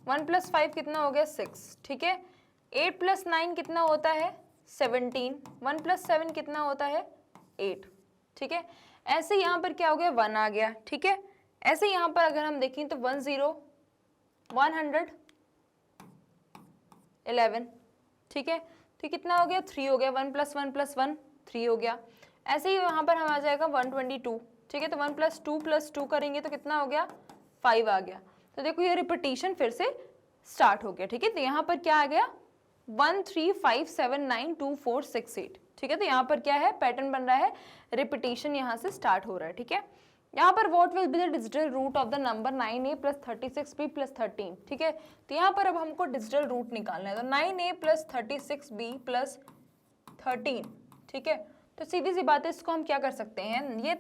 1 + 5 कितना हो गया 6, ठीक है। 8 + 9 कितना होता है 17, 1 + 7 कितना होता है 8, ठीक है। ऐसे यहाँ पर क्या हो गया 1 आ गया, ठीक है। ऐसे यहाँ पर अगर हम देखें तो 1 0 100 11, ठीक है। तो कितना हो गया 3 हो गया, 1 + 1 + 1 3 हो गया। ऐसे ही यहाँ पर हम आ जाएगा 122, ठीक है। तो 1 + 2 + 2 करेंगे तो कितना हो गया 5 आ गया। तो देखो ये रिपीटिशन फिर से स्टार्ट हो गया, ठीक है। तो यहाँ पर क्या आ गया 1 3 5 7 9 2 4 6 8, ठीक है। तो यहाँ पर क्या है पैटर्न बन रहा है, रिपीटिशन यहाँ से स्टार्ट हो रहा है, ठीक है। यहाँ पर what will be the digital root of the number 9a + 36b + 13, ठीक है। तो यहाँ पर अब हमको डिजिटल रूट निकालना है, तो 9a + 36b + 13, ठीक है। तो सीधी सी बात है, इसको हम क्या कर सकते हैं, ये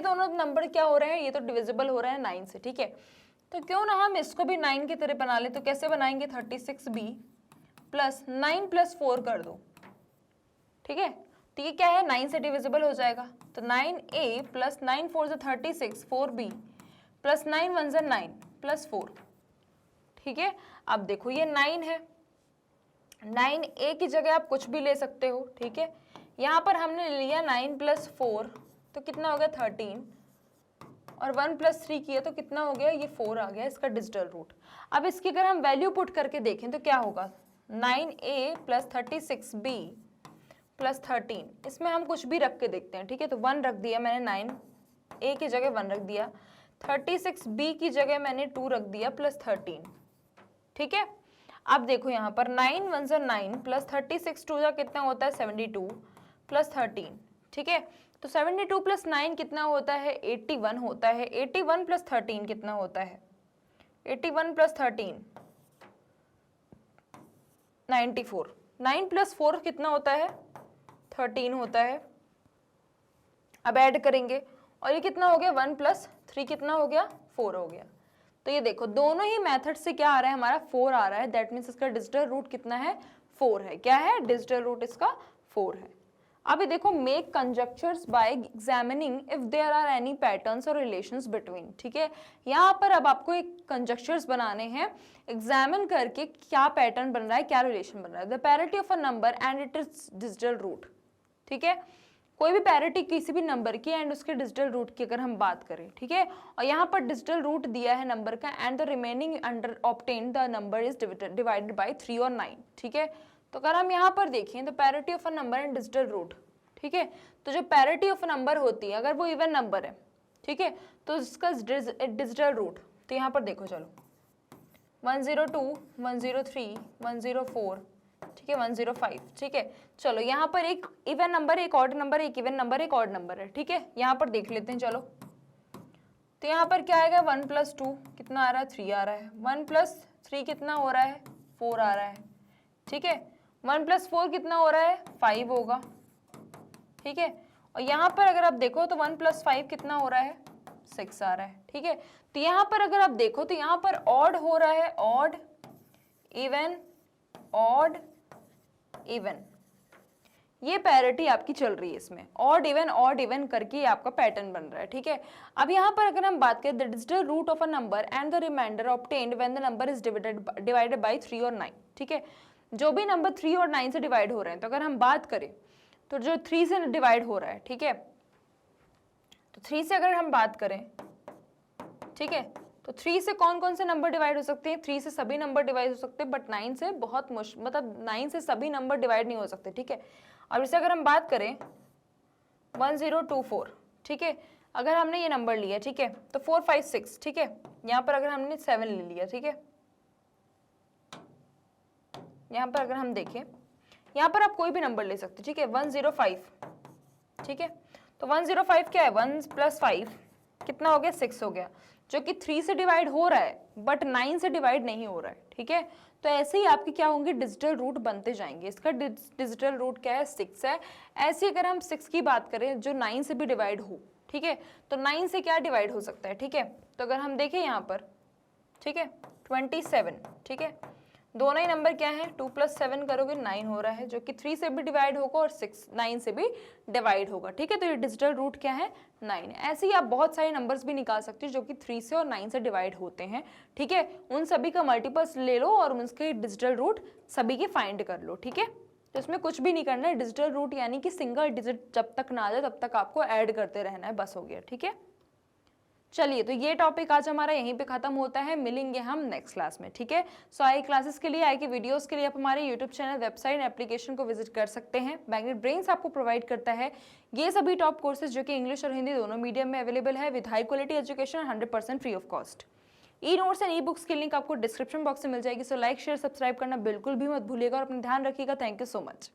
दोनों नंबर क्या हो रहे हैं, ये तो डिविजिबल हो रहे हैं 9 से, ठीक है। तो क्यों ना हम इसको भी 9 की तरह बना ले। तो कैसे बनाएंगे 36b + 9 + 4 कर दो, ठीक है। तो ये क्या है 9 से डिविजिबल हो जाएगा। तो 9a + 9 4 36 4b + 9 1 9 + 4, ठीक है। अब देखो ये 9 है, 9a की जगह आप कुछ भी ले सकते हो, ठीक है। यहाँ पर हमने लिया 9 + 4 तो कितना हो गया 13, और 1 + 3 किया तो कितना हो गया ये 4 आ गया इसका डिजिटल रूट। अब इसकी अगर हम वैल्यू पुट करके देखें तो क्या होगा 9a + 36b + 13, इसमें हम कुछ भी रख के देखते हैं, ठीक है। तो 1 रख दिया मैंने, 9a की जगह 1 रख दिया, 36b की जगह मैंने 2 रख दिया + 13, ठीक है। अब देखो यहाँ पर 9 1 9 + 36 2 कितना होता है 72 + 13, ठीक है। तो 72 + 9 कितना होता है 81 होता है। 81 + 13 कितना होता है 81 + 13 94, 9 + 4 कितना होता है 13 होता है। अब ऐड करेंगे और ये कितना हो गया 1 + 3 कितना हो गया 4 हो गया। तो ये देखो दोनों ही मेथड से क्या आ रहा है हमारा 4 आ रहा है, दैट मीन्स इसका डिजिटल रूट कितना है 4 है। क्या है डिजिटल रूट इसका 4 है। अभी देखो make conjectures by examining if there are any patterns और रिलेशंस बिटवीन, ठीक है। यहाँ पर अब आपको एक कंजक्चर्स बनाने हैं, एग्जामिन करके क्या पैटर्न बन रहा है क्या रिलेशन बन रहा है। The parity of a number and it is digital root, ठीक है। कोई भी पैरिटी किसी भी नंबर की एंड उसके डिजिटल रूट की अगर हम बात करें, ठीक है। और यहाँ पर डिजिटल रूट दिया है नंबर का and the remaining under obtain the number is divided by 3 और 9, ठीक है। तो अगर हम यहाँ पर देखें तो parity of a number and digital root, ठीक है। तो जो पैरिटी ऑफ अ नंबर होती है अगर वो इवन नंबर है, ठीक है, तो इसका डिजिटल रूट, तो यहाँ पर देखो चलो 102 103 104, ठीक है 105, ठीक है। चलो यहाँ पर एक इवन नंबर एक ऑड नंबर एक इवन नंबर एक ऑड नंबर है, ठीक है। यहाँ पर देख लेते हैं चलो। तो यहाँ पर क्या आएगा 1 + 2 कितना आ रहा है 3 आ रहा है, 1 + 3 कितना हो रहा है 4 आ रहा है, ठीक है। 1 + 4 कितना हो रहा है 5 होगा, ठीक है। और यहाँ पर अगर आप देखो तो 1 + 5 कितना हो रहा है 6 आ रहा है, ठीक है। तो यहाँ पर अगर आप देखो तो यहाँ पर ऑड हो रहा है, ऑड इवन, ये पैरिटी आपकी चल रही है इसमें, ऑड इवन करके आपका पैटर्न बन रहा है, ठीक है। अब यहाँ पर अगर हम बात करें the digital root of a number and the remainder obtained when the number is divided by 3 और 9, ठीक है। जो भी नंबर 3 और 9 से डिवाइड हो रहे हैं, तो अगर हम बात करें तो जो 3 से डिवाइड हो रहा है, ठीक है, तो 3 से अगर हम बात करें, ठीक है, तो 3 से कौन कौन से नंबर डिवाइड हो सकते हैं 3 से सभी नंबर डिवाइड हो सकते हैं, बट 9 से बहुत मतलब 9 से सभी नंबर डिवाइड नहीं हो सकते, ठीक है। अब इसे अगर हम बात करें 1024, ठीक है, अगर हमने ये नंबर लिया, ठीक है, तो 4 5 6, ठीक है। यहाँ पर अगर हमने 7 ले लिया, ठीक है, यहाँ पर अगर हम देखें यहाँ पर आप कोई भी नंबर ले सकते, ठीक है, 105, ठीक है। तो 105 क्या है 1 + 5 कितना हो गया 6 हो गया, जो कि 3 से डिवाइड हो रहा है बट 9 से डिवाइड नहीं हो रहा है, ठीक है। तो ऐसे ही आपके क्या होंगे डिजिटल रूट बनते जाएंगे। इसका डिजिटल रूट क्या है 6 है। ऐसे अगर हम 6 की बात करें जो 9 से भी डिवाइड हो, ठीक है, तो 9 से क्या डिवाइड हो सकता है, ठीक है। तो अगर हम देखें यहाँ पर, ठीक है 27, ठीक है, दोनों ही नंबर क्या है, 2 + 7 करोगे 9 हो रहा है, जो कि 3 से भी डिवाइड होगा और 9 से भी डिवाइड होगा। ठीक है, तो ये डिजिटल रूट क्या है, 9। ऐसे ही आप बहुत सारे नंबर्स भी निकाल सकते हो जो कि 3 से और 9 से डिवाइड होते हैं। ठीक है, उन सभी का मल्टीपल्स ले लो और उसके डिजिटल रूट सभी के फाइंड कर लो। ठीक है, तो इसमें कुछ भी नहीं करना है, डिजिटल रूट यानी कि सिंगल डिजिट जब तक ना आ जाए तब तक आपको ऐड करते रहना है, बस हो गया। ठीक है, चलिए तो ये टॉपिक आज हमारा यहीं पे खत्म होता है, मिलेंगे हम नेक्स्ट क्लास में। ठीक है, सो आई क्लासेस के लिए, आई की वीडियोस के लिए आप हमारे यूट्यूब चैनल, वेबसाइट, एप्लीकेशन को विजिट कर सकते हैं। मैग्नेट ब्रेन्स आपको प्रोवाइड करता है ये सभी टॉप कोर्सेज जो कि इंग्लिश और हिंदी दोनों मीडियम में अवेलेबल है with high quality education, 100% free of cost. E notes and e books की लिंक आपको डिस्क्रिप्शन बॉक्स में मिल जाएगी। सो लाइक, शेयर, सब्सक्राइब करना बिल्कुल भी मत भूलिएगा और अपना ध्यान रखिएगा। Thank you so much.